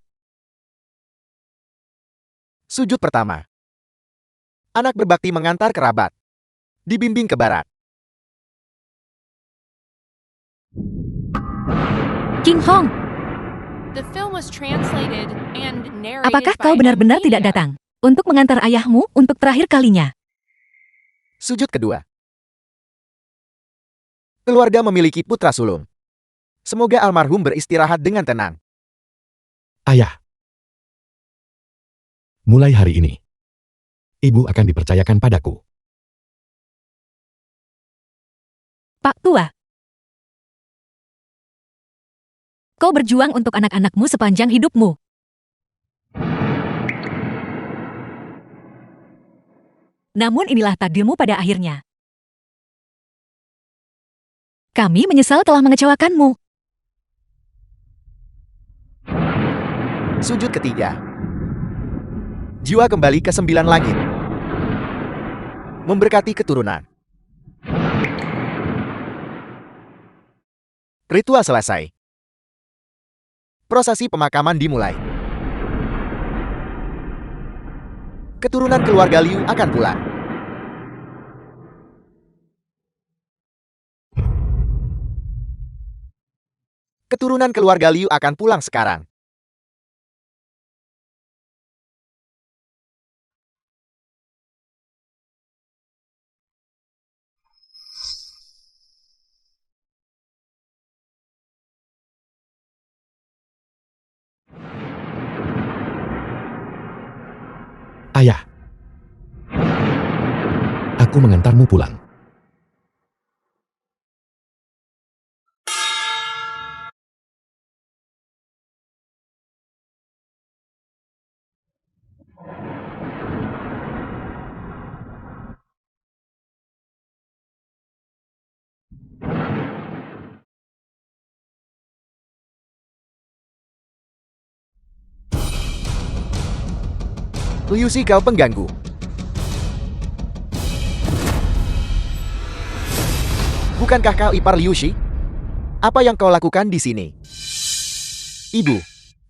Sujud pertama. Anak berbakti mengantar kerabat. Dibimbing ke barat. King Hong, The film was translated and narrated apakah by kau benar-benar M-Media. tidak datang untuk mengantar ayahmu untuk terakhir kalinya? Sujud kedua. Keluarga memiliki putra sulung. Semoga almarhum beristirahat dengan tenang. Ayah. Mulai hari ini, ibu akan dipercayakan padaku. Pak Tua. Kau berjuang untuk anak-anakmu sepanjang hidupmu. Namun inilah takdirmu pada akhirnya. Kami menyesal telah mengecewakanmu. Sujud ketiga. Jiwa kembali ke 9 langit. Memberkati keturunan. Ritual selesai. Prosesi pemakaman dimulai. Keturunan keluarga Liu akan pulang. Keturunan keluarga Liu akan pulang sekarang. Ayah. Aku mengantarmu pulang. Liu Shi, kau pengganggu. Bukankah kau ipar Liu Shi? Apa yang kau lakukan di sini? Ibu,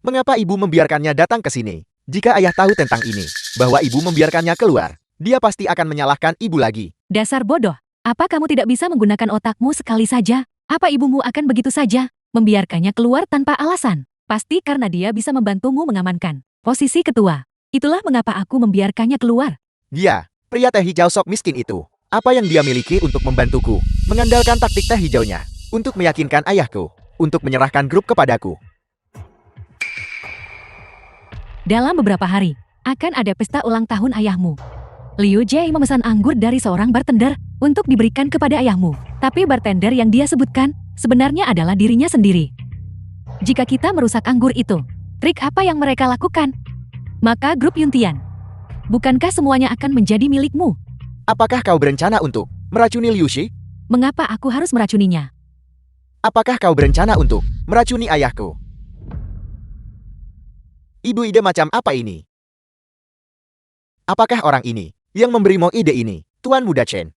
mengapa ibu membiarkannya datang ke sini? Jika ayah tahu tentang ini, bahwa ibu membiarkannya keluar, dia pasti akan menyalahkan ibu lagi. Dasar bodoh. Apa kamu tidak bisa menggunakan otakmu sekali saja? Apa ibumu akan begitu saja membiarkannya keluar tanpa alasan? Pasti karena dia bisa membantumu mengamankan posisi ketua. Itulah mengapa aku membiarkannya keluar. Dia, pria teh hijau sok miskin itu. Apa yang dia miliki untuk membantuku? Mengandalkan taktik teh hijaunya. Untuk meyakinkan ayahku. Untuk menyerahkan grup kepadaku. Dalam beberapa hari, akan ada pesta ulang tahun ayahmu. Liu Jie memesan anggur dari seorang bartender untuk diberikan kepada ayahmu. Tapi bartender yang dia sebutkan sebenarnya adalah dirinya sendiri. Jika kita merusak anggur itu, trik apa yang mereka lakukan? Maka grup Yuntian, bukankah semuanya akan menjadi milikmu? Apakah kau berencana untuk meracuni Liu Shi? Mengapa aku harus meracuninya? Apakah kau berencana untuk meracuni ayahku? Ibu, ide macam apa ini? Apakah orang ini yang memberimu ide ini, Tuan Muda Chen?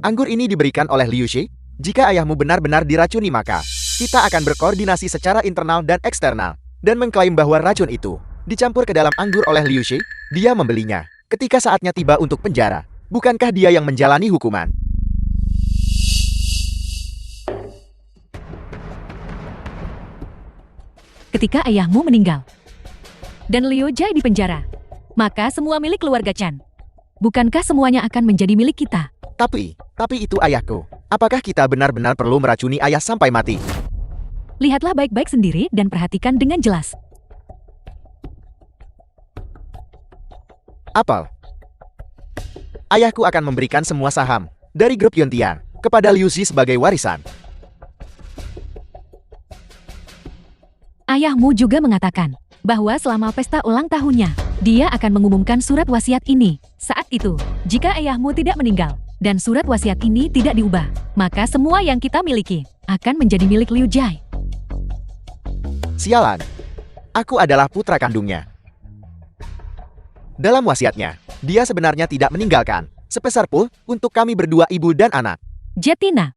Anggur ini diberikan oleh Liu Shi? Jika ayahmu benar-benar diracuni, maka kita akan berkoordinasi secara internal dan eksternal dan mengklaim bahwa racun itu dicampur ke dalam anggur oleh Liu Shi. Dia membelinya ketika saatnya tiba untuk penjara. Bukankah dia yang menjalani hukuman? Ketika ayahmu meninggal dan Liu Jie di penjara, maka semua milik keluarga Chan. Bukankah semuanya akan menjadi milik kita? Tapi itu ayahku. Apakah kita benar-benar perlu meracuni ayah sampai mati? Lihatlah baik-baik sendiri dan perhatikan dengan jelas. Apel. Ayahku akan memberikan semua saham dari grup Yuntian kepada Liu Zi sebagai warisan. Ayahmu juga mengatakan bahwa selama pesta ulang tahunnya, dia akan mengumumkan surat wasiat ini. Saat itu, jika ayahmu tidak meninggal dan surat wasiat ini tidak diubah, maka semua yang kita miliki akan menjadi milik Liu Jai. Sialan. Aku adalah putra kandungnya. Dalam wasiatnya, dia sebenarnya tidak meninggalkan sepeser pun untuk kami berdua ibu dan anak. Jetina.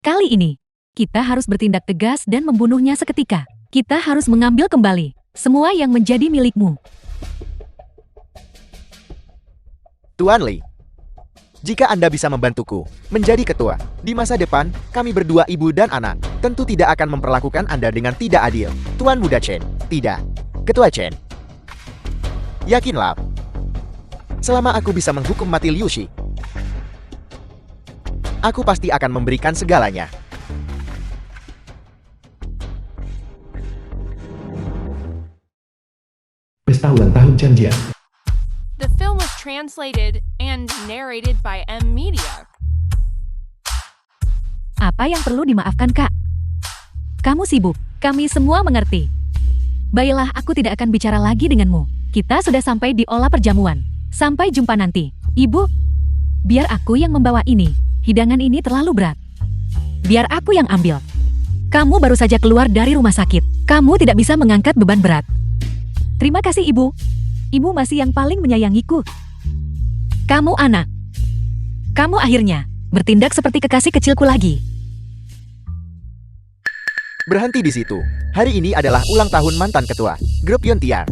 Kali ini, kita harus bertindak tegas dan membunuhnya seketika. Kita harus mengambil kembali semua yang menjadi milikmu. Tuan Li, jika Anda bisa membantuku menjadi ketua, di masa depan kami berdua ibu dan anak tentu tidak akan memperlakukan Anda dengan tidak adil. Tuan Muda Chen, tidak. Ketua Chen. Yakinlah, selama aku bisa menghukum mati Liu Shi, aku pasti akan memberikan segalanya. Pesta ulang tahun Chen Jia. The film was translated and narrated by M Media. Apa yang perlu dimaafkan, Kak? Kamu sibuk, kami semua mengerti. Baiklah, aku tidak akan bicara lagi denganmu. Kita sudah sampai di olah perjamuan. Sampai jumpa nanti. Ibu, biar aku yang membawa ini. Hidangan ini terlalu berat. Biar aku yang ambil. Kamu baru saja keluar dari rumah sakit. Kamu tidak bisa mengangkat beban berat. Terima kasih, Ibu. Ibu masih yang paling menyayangiku. Kamu anak. Kamu akhirnya bertindak seperti kekasih kecilku lagi. Berhenti di situ. Hari ini adalah ulang tahun mantan ketua grup Yuntian.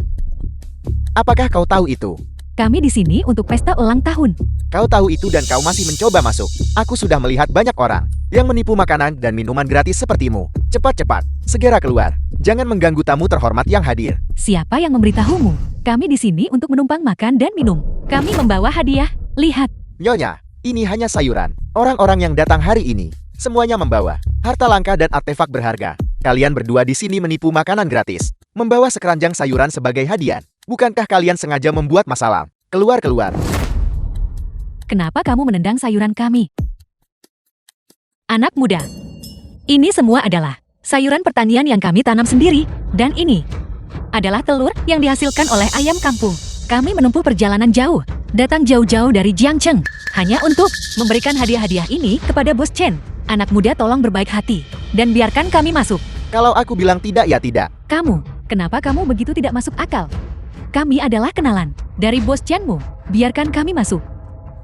Apakah kau tahu itu? Kami di sini untuk pesta ulang tahun. Kau tahu itu dan kau masih mencoba masuk. Aku sudah melihat banyak orang yang menipu makanan dan minuman gratis sepertimu. Cepat-cepat, segera keluar. Jangan mengganggu tamu terhormat yang hadir. Siapa yang memberitahumu? Kami di sini untuk menumpang makan dan minum. Kami membawa hadiah. Lihat, Nyonya, ini hanya sayuran. Orang-orang yang datang hari ini, semuanya membawa harta langka dan artefak berharga. Kalian berdua di sini menipu makanan gratis. Membawa sekeranjang sayuran sebagai hadiah. Bukankah kalian sengaja membuat masalah? Keluar-keluar. kenapa kamu menendang sayuran kami? Anak muda, ini semua adalah sayuran pertanian yang kami tanam sendiri. Dan ini adalah telur yang dihasilkan oleh ayam kampung. Kami menempuh perjalanan jauh, datang jauh-jauh dari Jiangcheng, hanya untuk memberikan hadiah-hadiah ini kepada Bos Chen. Anak muda, tolong berbaik hati, dan biarkan kami masuk. Kalau aku bilang tidak ya tidak. Kamu, kenapa kamu begitu tidak masuk akal? Kami adalah kenalan dari Bos Chenmu. Biarkan kami masuk.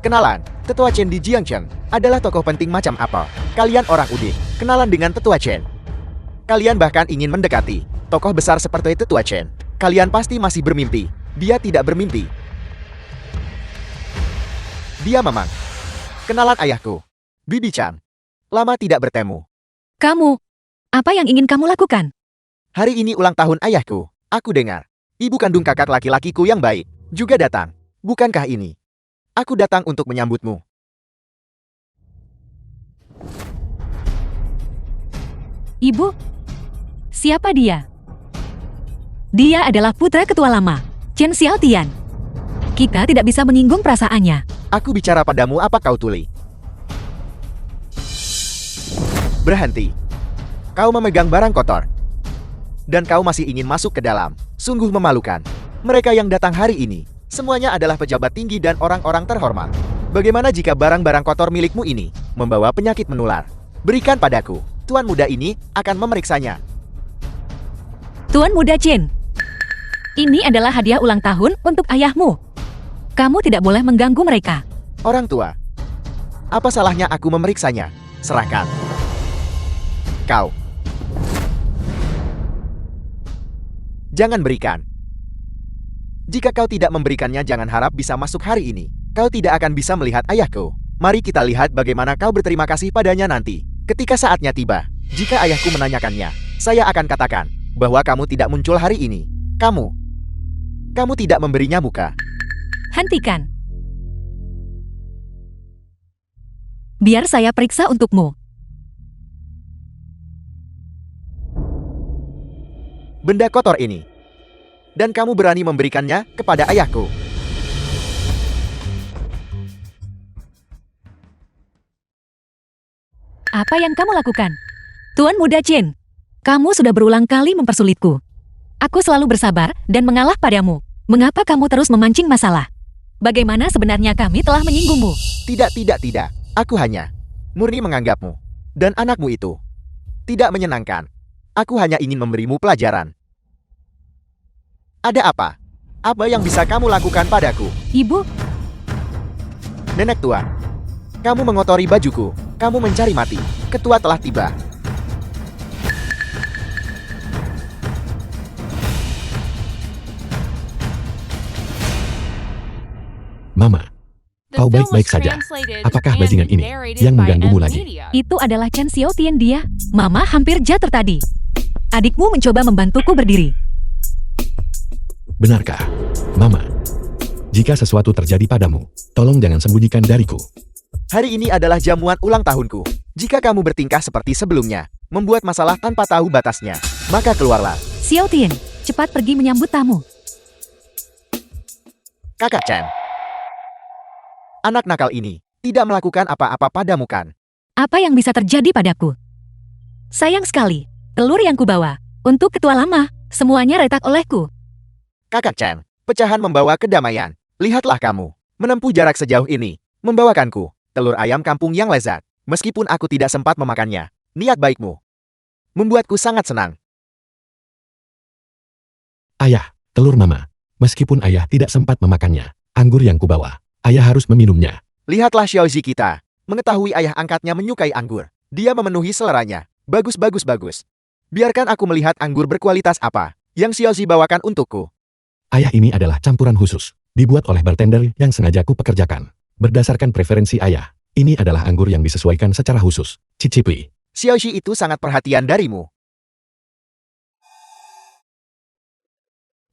Kenalan, Tetua Chen di Jiangcheng adalah tokoh penting macam apa? Kalian orang udik, kenalan dengan Tetua Chen. Kalian bahkan ingin mendekati tokoh besar seperti Tetua Chen. Kalian pasti masih bermimpi. Dia tidak bermimpi. Dia memang kenalan ayahku, Bibi Chan. Lama tidak bertemu. Kamu, apa yang ingin kamu lakukan? Hari ini ulang tahun ayahku. Aku dengar ibu kandung kakak laki-lakiku yang baik juga datang. Bukankah ini? Aku datang untuk menyambutmu. Ibu, siapa dia? Dia adalah putra ketua lama, Chen Xiaotian. Kita tidak bisa menyinggung perasaannya. Aku bicara padamu apa kau tuli? Berhenti. Kau memegang barang kotor. Dan kau masih ingin masuk ke dalam. Sungguh memalukan. Mereka yang datang hari ini, semuanya adalah pejabat tinggi dan orang-orang terhormat. Bagaimana jika barang-barang kotor milikmu ini membawa penyakit menular? Berikan padaku. Tuan muda ini akan memeriksanya. Tuan Muda Chen, ini adalah hadiah ulang tahun untuk ayahmu. Kamu tidak boleh mengganggu mereka. Orang tua, apa salahnya aku memeriksanya? Serahkan. Kau. Jangan berikan. Jika kau tidak memberikannya, jangan harap bisa masuk hari ini. Kau tidak akan bisa melihat ayahku. Mari kita lihat bagaimana kau berterima kasih padanya nanti. Ketika saatnya tiba, jika ayahku menanyakannya, saya akan katakan bahwa kamu tidak muncul hari ini. Kamu tidak memberinya muka. Hentikan. Biar saya periksa untukmu. Benda kotor ini. Dan kamu berani memberikannya kepada ayahku. Apa yang kamu lakukan? Tuan Muda Chin, kamu sudah berulang kali mempersulitku. Aku selalu bersabar dan mengalah padamu. Mengapa kamu terus memancing masalah? Bagaimana sebenarnya kami telah menyinggungmu? Tidak. Aku hanya murni menganggapmu dan anakmu itu tidak menyenangkan. Aku hanya ingin memberimu pelajaran. Ada apa? Apa yang bisa kamu lakukan padaku? Ibu, Nenek tua, kamu mengotori bajuku. Kamu mencari mati. Ketua telah tiba. Mama, The kau film was baik-baik saja. translated Apakah and bajingan ini narrated yang by mengganggumu M lagi? Media. itu adalah Chen Xiaotian dia. Mama hampir jatuh tadi. Adikmu mencoba membantuku berdiri. Benarkah? Mama, jika sesuatu terjadi padamu, tolong jangan sembunyikan dariku. Hari ini adalah jamuan ulang tahunku. Jika kamu bertingkah seperti sebelumnya, membuat masalah tanpa tahu batasnya, maka keluarlah. Xiaotian, cepat pergi menyambut tamu. Kakak Chen. Anak nakal ini tidak melakukan apa-apa padamu kan? Apa yang bisa terjadi padaku? Sayang sekali, telur yang kubawa. Untuk ketua lama, semuanya retak olehku. Kakak Chen, pecahan membawa kedamaian. Lihatlah kamu, menempuh jarak sejauh ini, membawakanku telur ayam kampung yang lezat. Meskipun aku tidak sempat memakannya, niat baikmu membuatku sangat senang. Ayah, telur mama. Meskipun ayah tidak sempat memakannya, anggur yang kubawa, ayah harus meminumnya. Lihatlah Xiaozi kita, mengetahui ayah angkatnya menyukai anggur. Dia memenuhi seleranya. Bagus. Biarkan aku melihat anggur berkualitas apa yang Xiaozi bawakan untukku. Ayah ini adalah campuran khusus, dibuat oleh bartender yang sengaja ku pekerjakan. Berdasarkan preferensi ayah, ini adalah anggur yang disesuaikan secara khusus. Cicipi. Xiaozi itu sangat perhatian darimu.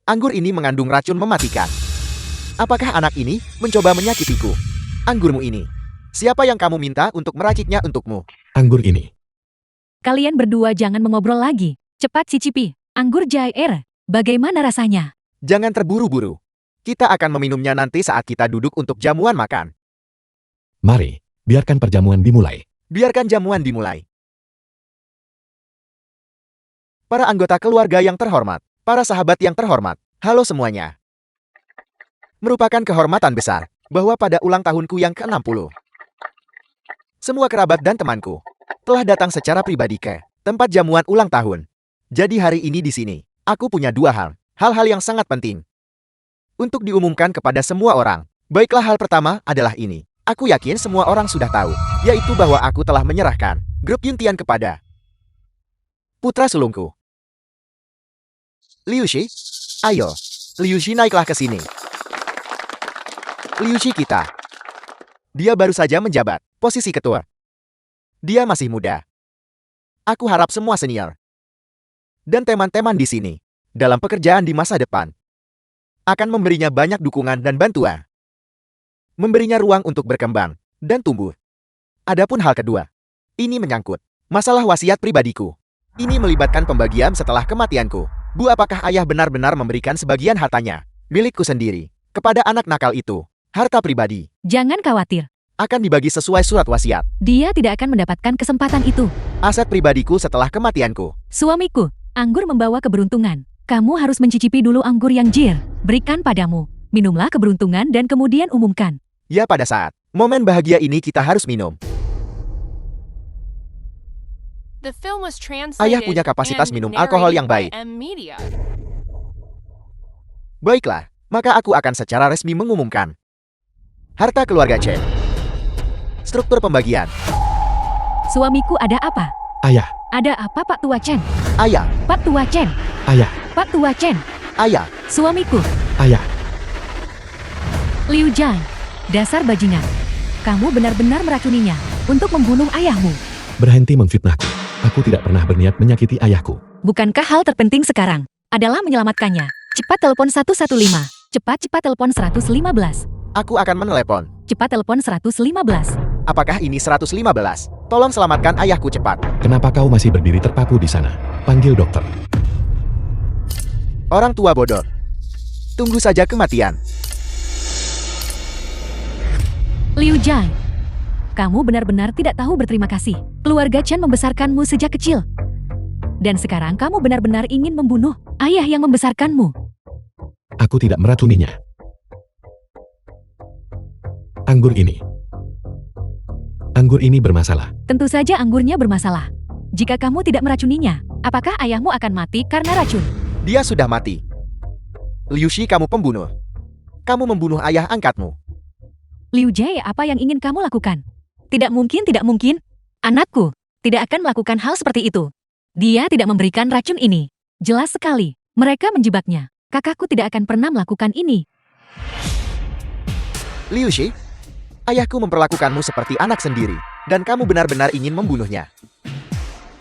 Anggur ini mengandung racun mematikan. Apakah anak ini mencoba menyakitiku? Anggurmu ini. Siapa yang kamu minta untuk meraciknya untukmu? Anggur ini. Kalian berdua jangan mengobrol lagi. Cepat cicipi. Anggur Jair, bagaimana rasanya? Jangan terburu-buru. Kita akan meminumnya nanti saat kita duduk untuk jamuan makan. Mari, biarkan perjamuan dimulai. Biarkan jamuan dimulai. Para anggota keluarga yang terhormat, para sahabat yang terhormat, halo semuanya. Merupakan kehormatan besar bahwa pada ulang tahunku yang ke-60, semua kerabat dan temanku telah datang secara pribadi ke tempat jamuan ulang tahun. Jadi hari ini di sini, aku punya dua hal-hal yang sangat penting untuk diumumkan kepada semua orang. Baiklah, hal pertama adalah ini. Aku yakin semua orang sudah tahu, yaitu bahwa aku telah menyerahkan grup Yuntian kepada putra sulungku, Liu Shi. Ayo, Liu Shi naiklah ke sini. Liu Shi kita. Dia baru saja menjabat posisi ketua. Dia masih muda. Aku harap semua senior dan teman-teman di sini dalam pekerjaan di masa depan akan memberinya banyak dukungan dan bantuan. Memberinya ruang untuk berkembang dan tumbuh. Adapun hal kedua, ini menyangkut masalah wasiat pribadiku. Ini melibatkan pembagian setelah kematianku. Bu, apakah ayah benar-benar memberikan sebagian hartanya, milikku sendiri, kepada anak nakal itu? Harta pribadi Jangan khawatir, akan dibagi sesuai surat wasiat. dia tidak akan mendapatkan kesempatan itu. Aset pribadiku setelah kematianku. Suamiku, anggur membawa keberuntungan. Kamu harus mencicipi dulu anggur yang Jir berikan padamu. Minumlah keberuntungan dan kemudian umumkan. Ya, pada saat momen bahagia ini kita harus minum. The film was translated Ayah punya kapasitas and minum alkohol narrated yang by baik. M Media. Baiklah, maka aku akan secara resmi mengumumkan. Harta keluarga Chen. Struktur pembagian. Suamiku, ada apa? Ayah, Ada apa, Pak Tua Chen? Ayah, Pak Tua Chen, ayah, Pak Tua Chen, ayah, suamiku, ayah. Liu Jai. Dasar bajingan. Kamu benar-benar meracuninya untuk membunuh ayahmu. Berhenti memfitnahku. Aku tidak pernah berniat menyakiti ayahku. Bukankah hal terpenting sekarang adalah menyelamatkannya? Cepat telepon 115. Cepat telepon 115. aku akan menelepon. Cepat telepon 115. Apakah ini 115? Tolong selamatkan ayahku cepat. Kenapa kau masih berdiri terpaku di sana? Panggil dokter. Orang tua bodoh. Tunggu saja kematian. Liu Jai. Kamu benar-benar tidak tahu berterima kasih. Keluarga Chen membesarkanmu sejak kecil. Dan sekarang kamu benar-benar ingin membunuh ayah yang membesarkanmu. Aku tidak meracuninya. Anggur ini bermasalah. Tentu saja anggurnya bermasalah. Jika kamu tidak meracuninya, apakah ayahmu akan mati karena racun? Dia sudah mati. Liu Shi, kamu pembunuh. Kamu membunuh ayah angkatmu. Liu Jie, apa yang ingin kamu lakukan? Tidak mungkin, tidak mungkin. Anakku tidak akan melakukan hal seperti itu. Dia tidak memberikan racun ini. Jelas sekali, mereka menjebaknya. Kakakku tidak akan pernah melakukan ini. Liu Shi, ayahku memperlakukanmu seperti anak sendiri, dan kamu benar-benar ingin membunuhnya.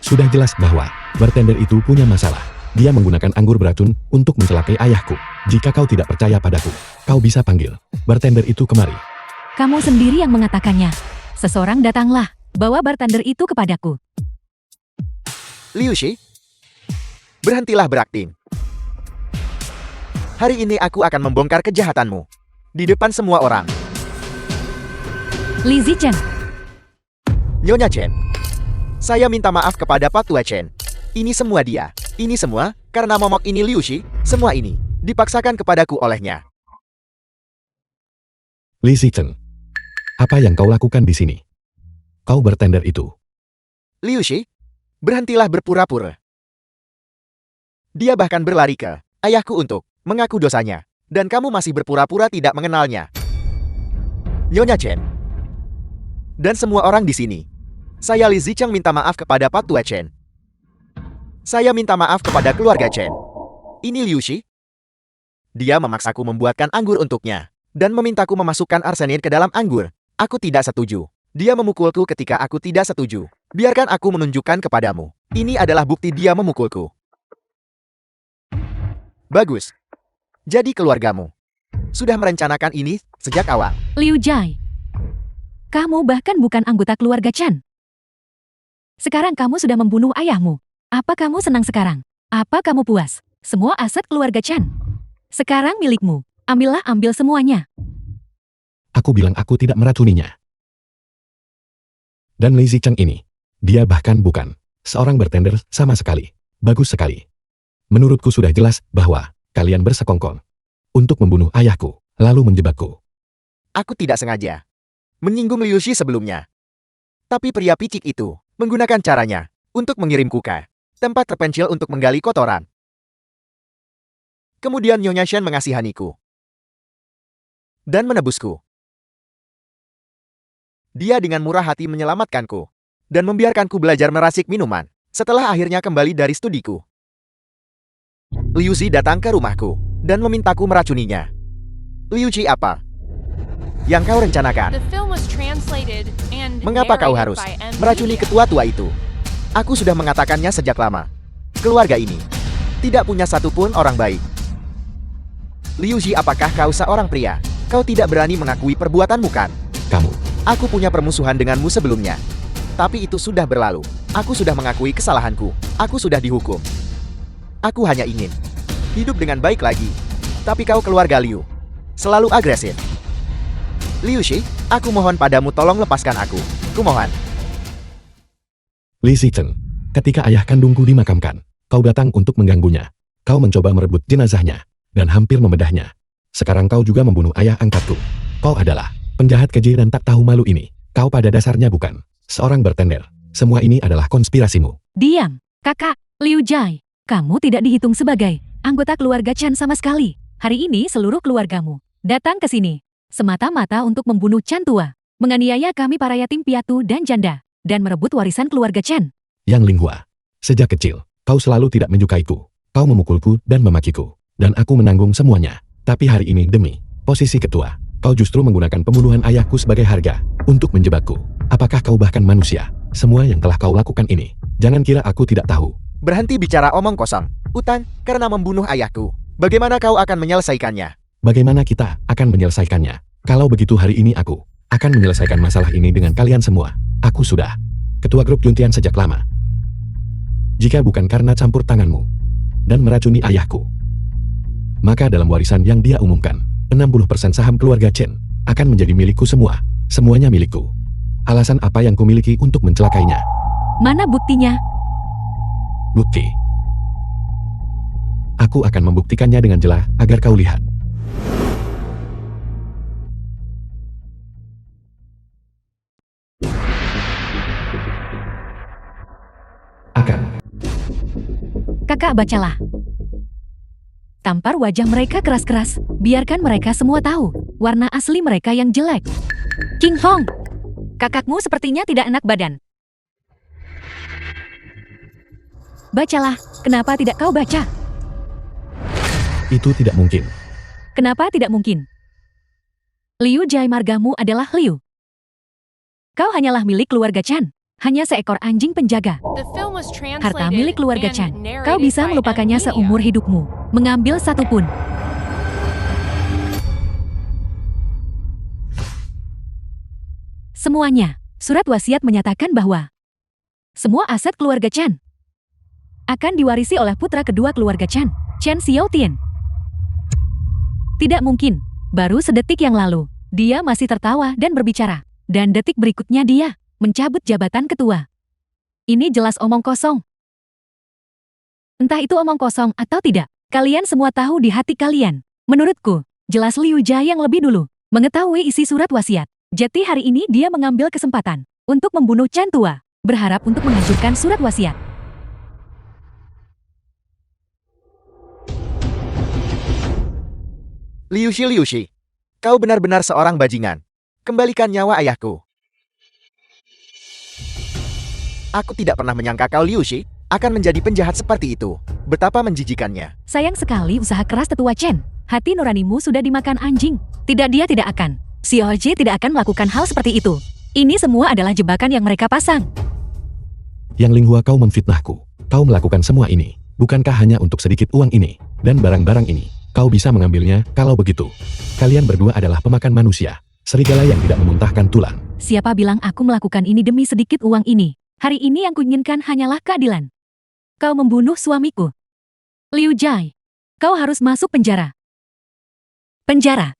Sudah jelas bahwa bartender itu punya masalah. Dia menggunakan anggur beracun untuk mencelakai ayahku. Jika kau tidak percaya padaku, kau bisa panggil bartender itu kemari. Kamu sendiri yang mengatakannya. Seseorang datanglah, bawa bartender itu kepadaku. Liu Shi, berhentilah berakting. Hari ini aku akan membongkar kejahatanmu di depan semua orang. Li Zicheng, Nyonya Chen, saya minta maaf kepada Patua Chen. Ini semua dia. Ini semua karena momok ini Liu Shi. Semua ini dipaksakan kepadaku olehnya. Li Zicheng, apa yang kau lakukan di sini? Kau bartender itu. Liu Shi, berhentilah berpura-pura. Dia bahkan berlari ke ayahku untuk mengaku dosanya, dan kamu masih berpura-pura tidak mengenalnya. Nyonya Chen, dan semua orang di sini, saya Li Zicheng minta maaf kepada Patua Chen. Saya minta maaf kepada keluarga Chen. Ini Liu Shi. Dia memaksaku membuatkan anggur untuknya, dan memintaku memasukkan arsenin ke dalam anggur. Aku tidak setuju. Dia memukulku ketika aku tidak setuju. Biarkan aku menunjukkan kepadamu. Ini adalah bukti dia memukulku. Bagus. Jadi keluargamu sudah merencanakan ini sejak awal. Liu Jai. Kamu bahkan bukan anggota keluarga Chen. Sekarang kamu sudah membunuh ayahmu. Apa kamu senang sekarang? Apa kamu puas? Semua aset keluarga Chen sekarang milikmu. Ambil semuanya. Aku bilang aku tidak meracuninya. Dan Li Zicheng ini, dia bahkan bukan seorang bartender sama sekali. Bagus sekali. Menurutku sudah jelas bahwa kalian bersekongkol untuk membunuh ayahku, lalu menjebakku. Aku tidak sengaja menyinggung Liu Shi sebelumnya. Tapi pria picik itu menggunakan caranya untuk mengirimku ke tempat terpencil untuk menggali kotoran. Kemudian Nyonya Shen mengasihaniku dan menebusku. Dia dengan murah hati menyelamatkanku dan membiarkanku belajar meracik minuman setelah akhirnya kembali dari studiku. Liu Shi datang ke rumahku dan memintaku meracuninya. Liu Shi, apa yang kau rencanakan? The film was translated and Mengapa kau narrated harus by M. meracuni Media. ketua tua itu? Aku sudah mengatakannya sejak lama. Keluarga ini tidak punya satupun orang baik. Liu Shi, apakah kau seorang pria? Kau tidak berani mengakui perbuatanmu kan? Kamu, Aku punya permusuhan denganmu sebelumnya. Tapi itu sudah berlalu. Aku sudah mengakui kesalahanku. Aku sudah dihukum. Aku hanya ingin hidup dengan baik lagi. Tapi kau keluarga Liu selalu agresif. Liu Shi, aku mohon padamu tolong lepaskan aku. Kumohon. Li Zicheng, ketika ayah kandungku dimakamkan, kau datang untuk mengganggunya. Kau mencoba merebut jenazahnya dan hampir membedahnya. Sekarang kau juga membunuh ayah angkatku. Kau adalah penjahat keji dan tak tahu malu ini. Kau pada dasarnya bukan seorang bartender. Semua ini adalah konspirasimu. Diam, kakak. Liu Jai, kamu tidak dihitung sebagai anggota keluarga Chen sama sekali. Hari ini seluruh keluargamu datang ke sini semata-mata untuk membunuh Chen tua, menganiaya kami para yatim piatu dan janda, dan merebut warisan keluarga Chen. Yang Linghua, sejak kecil, kau selalu tidak menyukaiku. Kau memukulku dan memakiku, dan aku menanggung semuanya. Tapi hari ini demi posisi ketua, kau justru menggunakan pembunuhan ayahku sebagai harga untuk menjebakku. Apakah kau bahkan manusia? Semua yang telah kau lakukan ini, jangan kira aku tidak tahu. Berhenti bicara omong kosong. Utan, karena membunuh ayahku. Bagaimana kau akan menyelesaikannya? Bagaimana kita akan menyelesaikannya? Kalau begitu hari ini aku akan menyelesaikan masalah ini dengan kalian semua. Aku sudah ketua grup Juntian sejak lama. Jika bukan karena campur tanganmu dan meracuni ayahku, maka dalam warisan yang dia umumkan, 60% saham keluarga Chen akan menjadi milikku semua. Semuanya milikku. Alasan apa yang kumiliki untuk mencelakainya? Mana buktinya? Bukti. Aku akan membuktikannya dengan jelas agar kau lihat. Akan. Kakak bacalah. Tampar wajah mereka keras-keras, biarkan mereka semua tahu warna asli mereka yang jelek. King Hong, kakakmu sepertinya tidak enak badan. Bacalah, kenapa tidak kau baca? Itu tidak mungkin. Kenapa tidak mungkin? Liu Jai margamu adalah Liu. Kau hanyalah milik keluarga Chan, hanya seekor anjing penjaga. The film was translated Harta milik keluarga and Chan, narrated kau bisa by melupakannya M Media. seumur hidupmu, mengambil satu pun. Semuanya, surat wasiat menyatakan bahwa semua aset keluarga Chan akan diwarisi oleh putra kedua keluarga Chan, Chen Xiaotian. Tidak mungkin, baru sedetik yang lalu, dia masih tertawa dan berbicara, dan detik berikutnya dia mencabut jabatan ketua. Ini jelas omong kosong. Entah itu omong kosong atau tidak, kalian semua tahu di hati kalian. Menurutku, jelas Liu Jia yang lebih dulu mengetahui isi surat wasiat. Jadi hari ini dia mengambil kesempatan untuk membunuh Chan tua, berharap untuk menghancurkan surat wasiat. Liu Shi, kau benar-benar seorang bajingan. Kembalikan nyawa ayahku. Aku tidak pernah menyangka kau Liu Shi akan menjadi penjahat seperti itu. Betapa menjijikannya. Sayang sekali usaha keras tetua Chen. Hati nuranimu sudah dimakan anjing. Tidak, dia tidak akan. Xiao Ji tidak akan melakukan hal seperti itu. Ini semua adalah jebakan yang mereka pasang. Yang Linghua, kau memfitnahku. Kau melakukan semua ini. Bukankah hanya untuk sedikit uang ini dan barang-barang ini? Kau bisa mengambilnya kalau begitu. Kalian berdua adalah pemakan manusia. Serigala yang tidak memuntahkan tulang. Siapa bilang aku melakukan ini demi sedikit uang ini? Hari ini yang kuinginkan hanyalah keadilan. Kau membunuh suamiku. Liu Jai, kau harus masuk penjara. Penjara.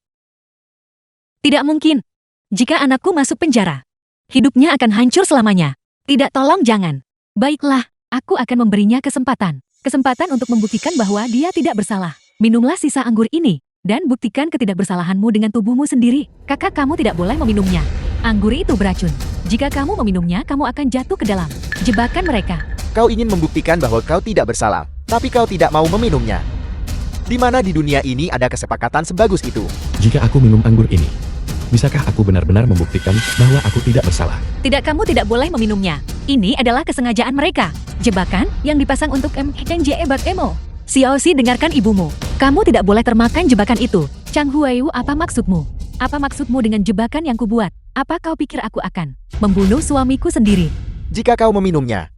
Tidak mungkin. Jika anakku masuk penjara, hidupnya akan hancur selamanya. Tidak, tolong jangan. Baiklah, aku akan memberinya kesempatan. Kesempatan untuk membuktikan bahwa dia tidak bersalah. Minumlah sisa anggur ini, dan buktikan ketidakbersalahanmu dengan tubuhmu sendiri. Kakak kamu tidak boleh meminumnya. Anggur itu beracun. Jika kamu meminumnya, kamu akan jatuh ke dalam jebakan mereka. Kau ingin membuktikan bahwa kau tidak bersalah, tapi kau tidak mau meminumnya. Di mana di dunia ini ada kesepakatan sebagus itu? Jika aku minum anggur ini, bisakah aku benar-benar membuktikan bahwa aku tidak bersalah? Tidak, kamu tidak boleh meminumnya. Ini adalah kesengajaan mereka. Jebakan yang dipasang untuk MNJE Bak Emo. Xiao Xi, dengarkan ibumu. Kamu tidak boleh termakan jebakan itu. Chang Huaiyu, apa maksudmu? Apa maksudmu dengan jebakan yang kubuat? Apa kau pikir aku akan membunuh suamiku sendiri? Jika kau meminumnya,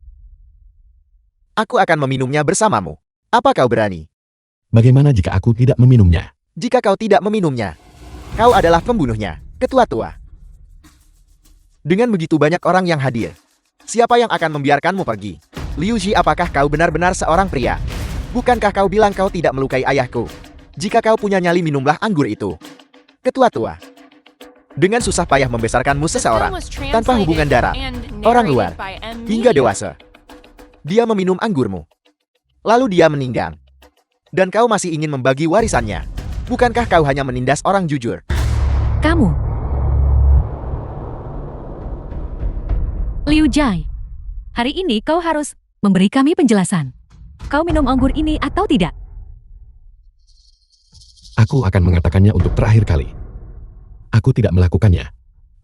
aku akan meminumnya bersamamu. Apa kau berani? Bagaimana jika aku tidak meminumnya? Jika kau tidak meminumnya, kau adalah pembunuhnya, ketua tua. Dengan begitu banyak orang yang hadir, siapa yang akan membiarkanmu pergi? Liu Ji, apakah kau benar-benar seorang pria? Bukankah kau bilang kau tidak melukai ayahku? Jika kau punya nyali, minumlah anggur itu. Ketua tua. Dengan susah payah membesarkanmu The film seseorang, was tanpa hubungan darah, translated and orang narrated luar, by M hingga Media. dewasa. Dia meminum anggurmu. Lalu dia meninggal. Dan kau masih ingin membagi warisannya. Bukankah kau hanya menindas orang jujur? Kamu. Liu Jai, hari ini kau harus memberi kami penjelasan. Kau minum anggur ini atau tidak? Aku akan mengatakannya untuk terakhir kali. Aku tidak melakukannya.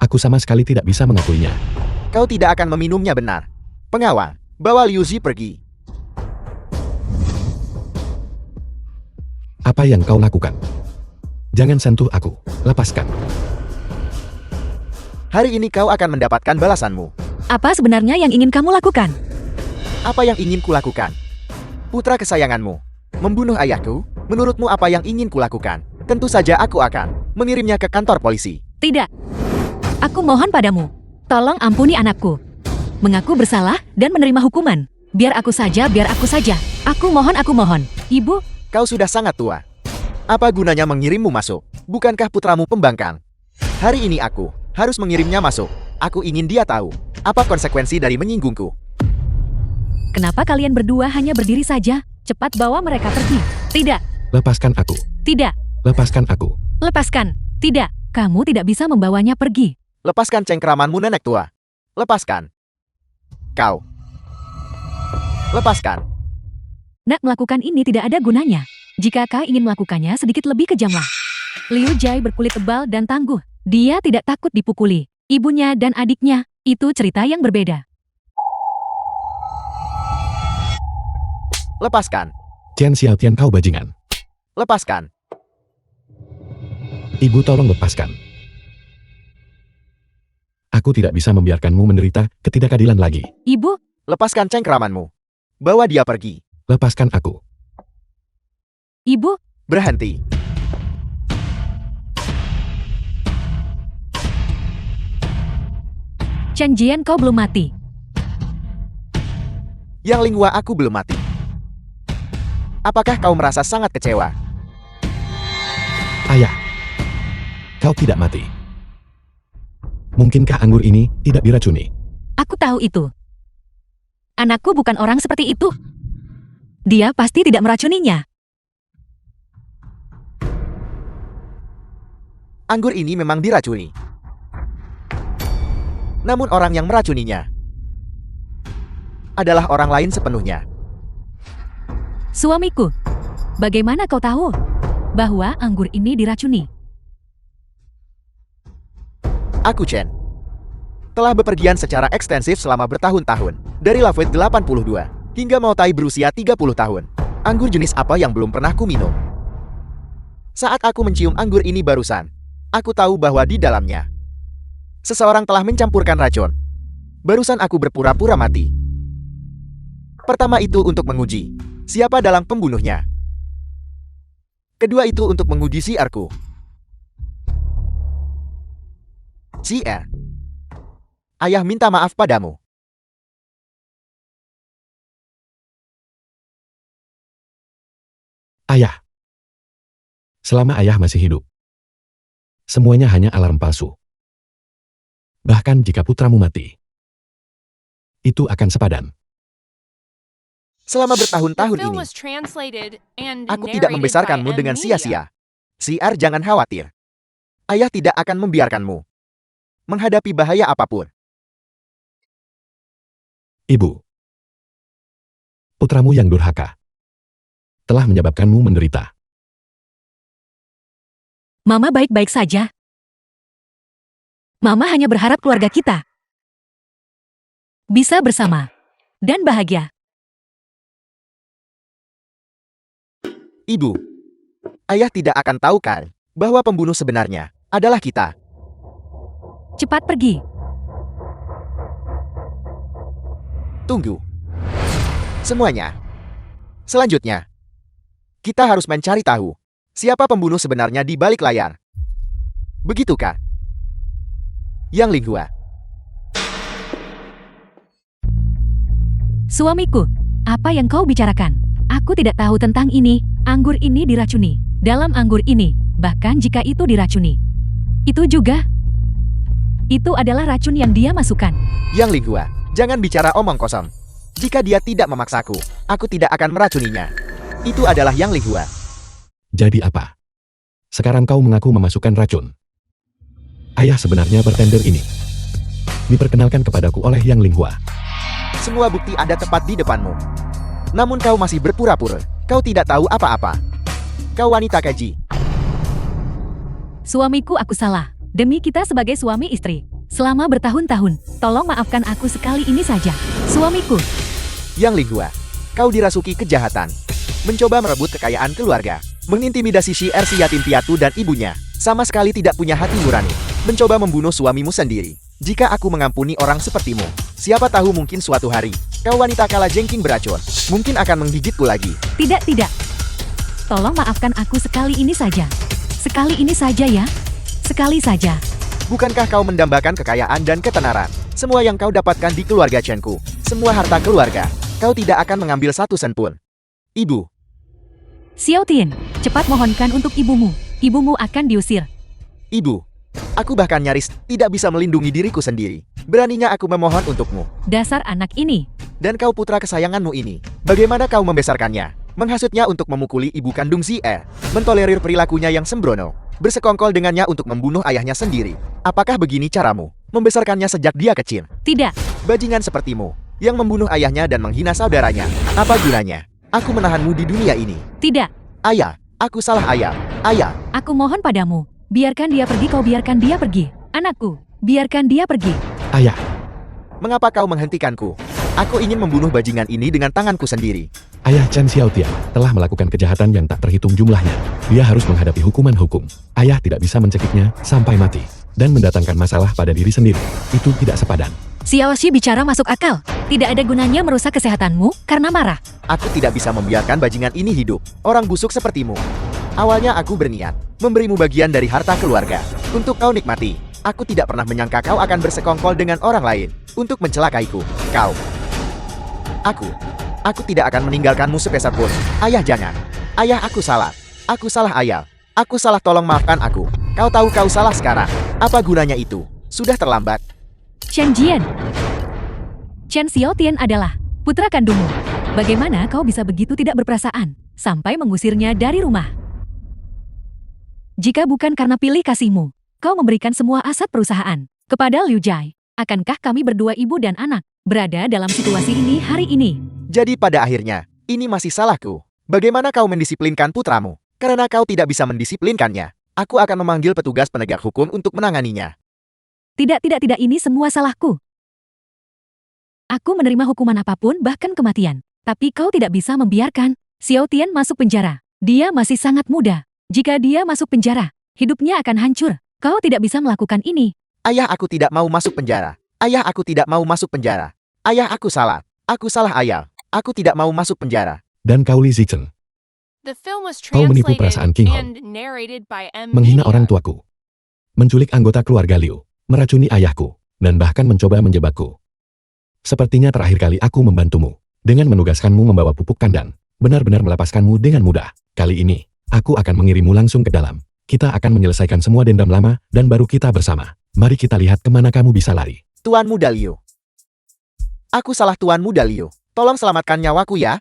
Aku sama sekali tidak bisa mengakuinya. Kau tidak akan meminumnya, benar. Pengawal, bawa Liu Zi pergi. Apa yang kau lakukan? Jangan sentuh aku. Lepaskan. Hari ini kau akan mendapatkan balasanmu. Apa sebenarnya yang ingin kamu lakukan? Apa yang ingin kulakukan? Putra kesayanganmu membunuh ayahku. Menurutmu apa yang ingin kulakukan? Tentu saja aku akan mengirimnya ke kantor polisi. Tidak. Aku mohon padamu. Tolong ampuni anakku. Mengaku bersalah dan menerima hukuman. Biar aku saja, biar aku saja. Aku mohon, aku mohon. Ibu, Kau sudah sangat tua. Apa gunanya mengirimmu masuk? Bukankah putramu pembangkang? Hari ini aku harus mengirimnya masuk. Aku ingin dia tahu apa konsekuensi dari menyinggungku. Kenapa kalian berdua hanya berdiri saja? Cepat bawa mereka pergi. Tidak, Lepaskan aku. tidak, Lepaskan aku. lepaskan. Tidak, kamu tidak bisa membawanya pergi. Lepaskan cengkeramanmu nenek tua. Lepaskan. Kau. Lepaskan. Nak melakukan ini tidak ada gunanya. Jika kau ingin melakukannya sedikit lebih kejamlah. Liu Jai berkulit tebal dan tangguh. Dia tidak takut dipukuli. Ibunya dan adiknya, itu cerita yang berbeda. Lepaskan. Tian Xiaotian kau bajingan. Lepaskan. Ibu tolong lepaskan. Aku tidak bisa membiarkanmu menderita ketidakadilan lagi. Ibu, Lepaskan cengkeramanmu. Bawa dia pergi. Lepaskan aku. ibu, Berhenti. Chen Jian kau belum mati. Yang Linghua aku belum mati. Apakah kau merasa sangat kecewa? Ayah. Kau tidak mati. Mungkinkah anggur ini tidak diracuni? Aku tahu itu. Anakku bukan orang seperti itu. Dia pasti tidak meracuninya. Anggur ini memang diracuni. Namun orang yang meracuninya adalah orang lain sepenuhnya. Suamiku, bagaimana kau tahu bahwa anggur ini diracuni? Aku Chen. Telah bepergian secara ekstensif selama bertahun-tahun. Dari Lafayette 82 hingga Moutai berusia 30 tahun. Anggur jenis apa yang belum pernah ku minum? Saat aku mencium anggur ini barusan, aku tahu bahwa di dalamnya seseorang telah mencampurkan racun. Barusan aku berpura-pura mati. Pertama itu untuk menguji siapa dalam pembunuhnya. Kedua itu untuk menguji siarku. CR. Ayah minta maaf padamu. Ayah. Selama ayah masih hidup, semuanya hanya alarm palsu. Bahkan jika putramu mati, itu akan sepadan. Selama The bertahun-tahun film ini, was translated and aku tidak narrated membesarkanmu by dengan M Media. sia-sia. CR jangan khawatir. Ayah tidak akan membiarkanmu menghadapi bahaya apapun. Ibu. Putramu yang durhaka telah menyebabkanmu menderita. Mama baik-baik saja. Mama hanya berharap keluarga kita bisa bersama dan bahagia. Ibu, ayah tidak akan tahu kan bahwa pembunuh sebenarnya adalah kita. Cepat pergi. Tunggu. Semuanya. Selanjutnya, kita harus mencari tahu siapa pembunuh sebenarnya di balik layar. Begitukah? Yang Linghua. Suamiku, apa yang kau bicarakan? Aku tidak tahu tentang ini. Anggur ini diracuni. Dalam anggur ini, bahkan jika itu diracuni, itu juga. Itu adalah racun yang dia masukkan. Yang Linghua, jangan bicara omong kosong. Jika dia tidak memaksaku, aku tidak akan meracuninya. Itu adalah Yang Linghua. Jadi apa? Sekarang kau mengaku memasukkan racun. Ayah sebenarnya bartender ini diperkenalkan kepadaku oleh Yang Linghua. Semua bukti ada tepat di depanmu. Namun kau masih berpura-pura. Kau tidak tahu apa-apa. Kau wanita keji. Suamiku, aku salah. Demi kita sebagai suami istri. Selama bertahun-tahun, tolong maafkan aku sekali ini saja. Suamiku, Yang Linghua, kau dirasuki kejahatan. Mencoba merebut kekayaan keluarga. Mengintimidasi CR si yatim piatu dan ibunya. Sama sekali tidak punya hati nurani. Mencoba membunuh suamimu sendiri. Jika aku mengampuni orang sepertimu, siapa tahu mungkin suatu hari, kau wanita kala jengking beracun, mungkin akan menggigitku lagi. tidak. Tolong maafkan aku sekali ini saja. Sekali ini saja ya. Sekali saja. Bukankah kau mendambakan kekayaan dan ketenaran? Semua yang kau dapatkan di keluarga Chenku, semua harta keluarga, kau tidak akan mengambil satu sen pun. Ibu, Xiao Tian, cepat mohonkan untuk ibumu. Ibumu akan diusir. ibu, Aku bahkan nyaris tidak bisa melindungi diriku sendiri. Beraninya aku memohon untukmu. Dasar anak ini. Dan kau putra kesayanganmu ini, bagaimana kau membesarkannya? Menghasutnya untuk memukuli ibu kandung Zie, mentolerir perilakunya yang sembrono, bersekongkol dengannya untuk membunuh ayahnya sendiri. Apakah begini caramu? Membesarkannya sejak dia kecil? Tidak. Bajingan sepertimu, yang membunuh ayahnya dan menghina saudaranya. Apa gunanya? Aku menahanmu di dunia ini. Tidak. Ayah, aku salah ayah. Ayah, Aku mohon padamu. Biarkan dia pergi, kau biarkan dia pergi. Anakku, biarkan dia pergi. Ayah, mengapa kau menghentikanku? Aku ingin membunuh bajingan ini dengan tanganku sendiri. ayah Chen Xiaotian telah melakukan kejahatan yang tak terhitung jumlahnya. Dia harus menghadapi hukuman hukum. Ayah tidak bisa mencekiknya sampai mati dan mendatangkan masalah pada diri sendiri. Itu tidak sepadan. Xiaoxi bicara masuk akal. Tidak ada gunanya merusak kesehatanmu karena marah. Aku tidak bisa membiarkan bajingan ini hidup. Orang busuk sepertimu. Awalnya aku berniat memberimu bagian dari harta keluarga untuk kau nikmati. Aku tidak pernah menyangka kau akan bersekongkol dengan orang lain untuk mencelakaiku. Kau. Aku tidak akan meninggalkanmu sepeser pun. Ayah, jangan. Ayah, aku salah. Aku salah, ayah. Aku salah, tolong maafkan aku. Kau tahu kau salah sekarang. Apa gunanya itu? Sudah terlambat. Chen Jian. Chen Xiaotian adalah putra kandungmu. Bagaimana kau bisa begitu tidak berperasaan sampai mengusirnya dari rumah? Jika bukan karena pilih kasihmu, kau memberikan semua aset perusahaan kepada Liu Jai. Akankah kami berdua ibu dan anak berada dalam situasi ini hari ini? Jadi pada akhirnya, ini masih salahku. Bagaimana kau mendisiplinkan putramu? Karena kau tidak bisa mendisiplinkannya, aku akan memanggil petugas penegak hukum untuk menanganinya. Tidak, ini semua salahku. Aku menerima hukuman apapun, bahkan kematian. Tapi kau tidak bisa membiarkan Xiaotian masuk penjara. Dia masih sangat muda. Jika dia masuk penjara, hidupnya akan hancur. Kau tidak bisa melakukan ini. Ayah, aku tidak mau masuk penjara. Ayah, aku tidak mau masuk penjara. Ayah, aku salah. Aku salah, ayah. Aku tidak mau masuk penjara. Dan kau Li Zicheng, The film was Kau menipu perasaan translated King Hong. and narrated by M. menghina Media. orang tuaku, menculik anggota keluarga Liu, meracuni ayahku, dan bahkan mencoba menjebakku. Sepertinya terakhir kali aku membantumu, dengan menugaskanmu membawa pupuk kandang, benar-benar melepaskanmu dengan mudah. Kali ini, aku akan mengirimmu langsung ke dalam. Kita akan menyelesaikan semua dendam lama, dan baru kita bersama. Mari kita lihat kemana kamu bisa lari. Tuan Muda Liu. Aku salah, Tuan Muda Liu. Tolong selamatkan nyawaku ya.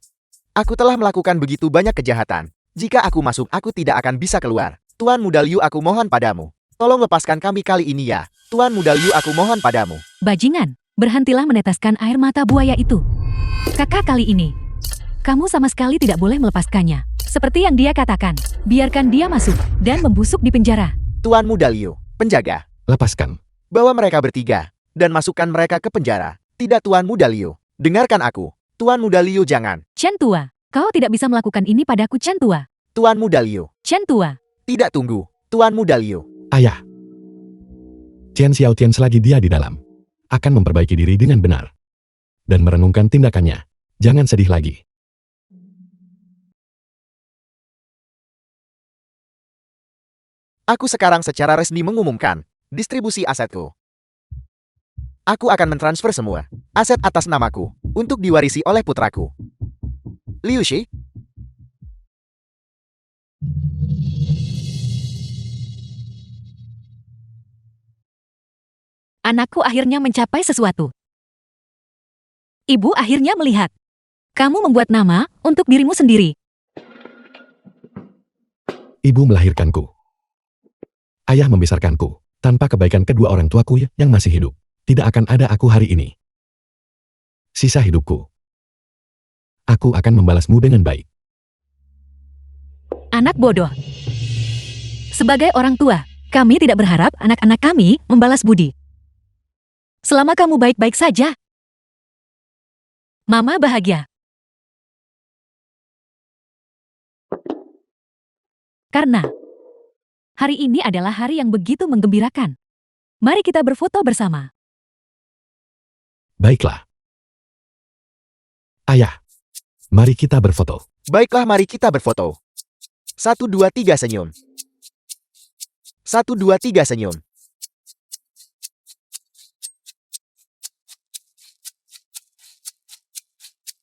Aku telah melakukan begitu banyak kejahatan. Jika aku masuk, aku tidak akan bisa keluar. Tuan Muda Liu, aku mohon padamu. Tolong lepaskan kami kali ini ya. Tuan Muda Liu, aku mohon padamu. Bajingan, berhentilah meneteskan air mata buaya itu. Kakak, kali ini, kamu sama sekali tidak boleh melepaskannya. Seperti yang dia katakan, biarkan dia masuk dan membusuk di penjara. Tuan Muda Liu, penjaga. Lepaskan. Bawa mereka bertiga, dan masukkan mereka ke penjara. Tidak, Tuan Muda Liu. Dengarkan aku. Tuan Muda Liu, jangan. Chen Tua, kau tidak bisa melakukan ini padaku, Chen Tua. Tuan Muda Liu. Chen Tua, Tidak, tunggu. Tuan Muda Liu. Ayah. Chen Xiaotian selagi dia di dalam, akan memperbaiki diri dengan benar. Dan merenungkan tindakannya. Jangan sedih lagi. Aku sekarang secara resmi mengumumkan distribusi asetku. Aku akan mentransfer semua aset atas namaku untuk diwarisi oleh putraku. Liu Shi. anakku akhirnya mencapai sesuatu. Ibu akhirnya melihat. Kamu membuat nama untuk dirimu sendiri. Ibu melahirkanku. Ayah membesarkanku. Tanpa kebaikan kedua orang tuaku yang masih hidup, tidak akan ada aku hari ini. Sisa hidupku, aku akan membalasmu dengan baik. Anak bodoh. Sebagai orang tua, kami tidak berharap anak-anak kami membalas budi. Selama kamu baik-baik saja, Mama bahagia. Karena hari ini adalah hari yang begitu menggembirakan. Mari kita berfoto bersama. Baiklah. Ayah, mari kita berfoto. Baiklah, mari kita berfoto. 1, 2, 3 senyum. 1, 2, 3 senyum.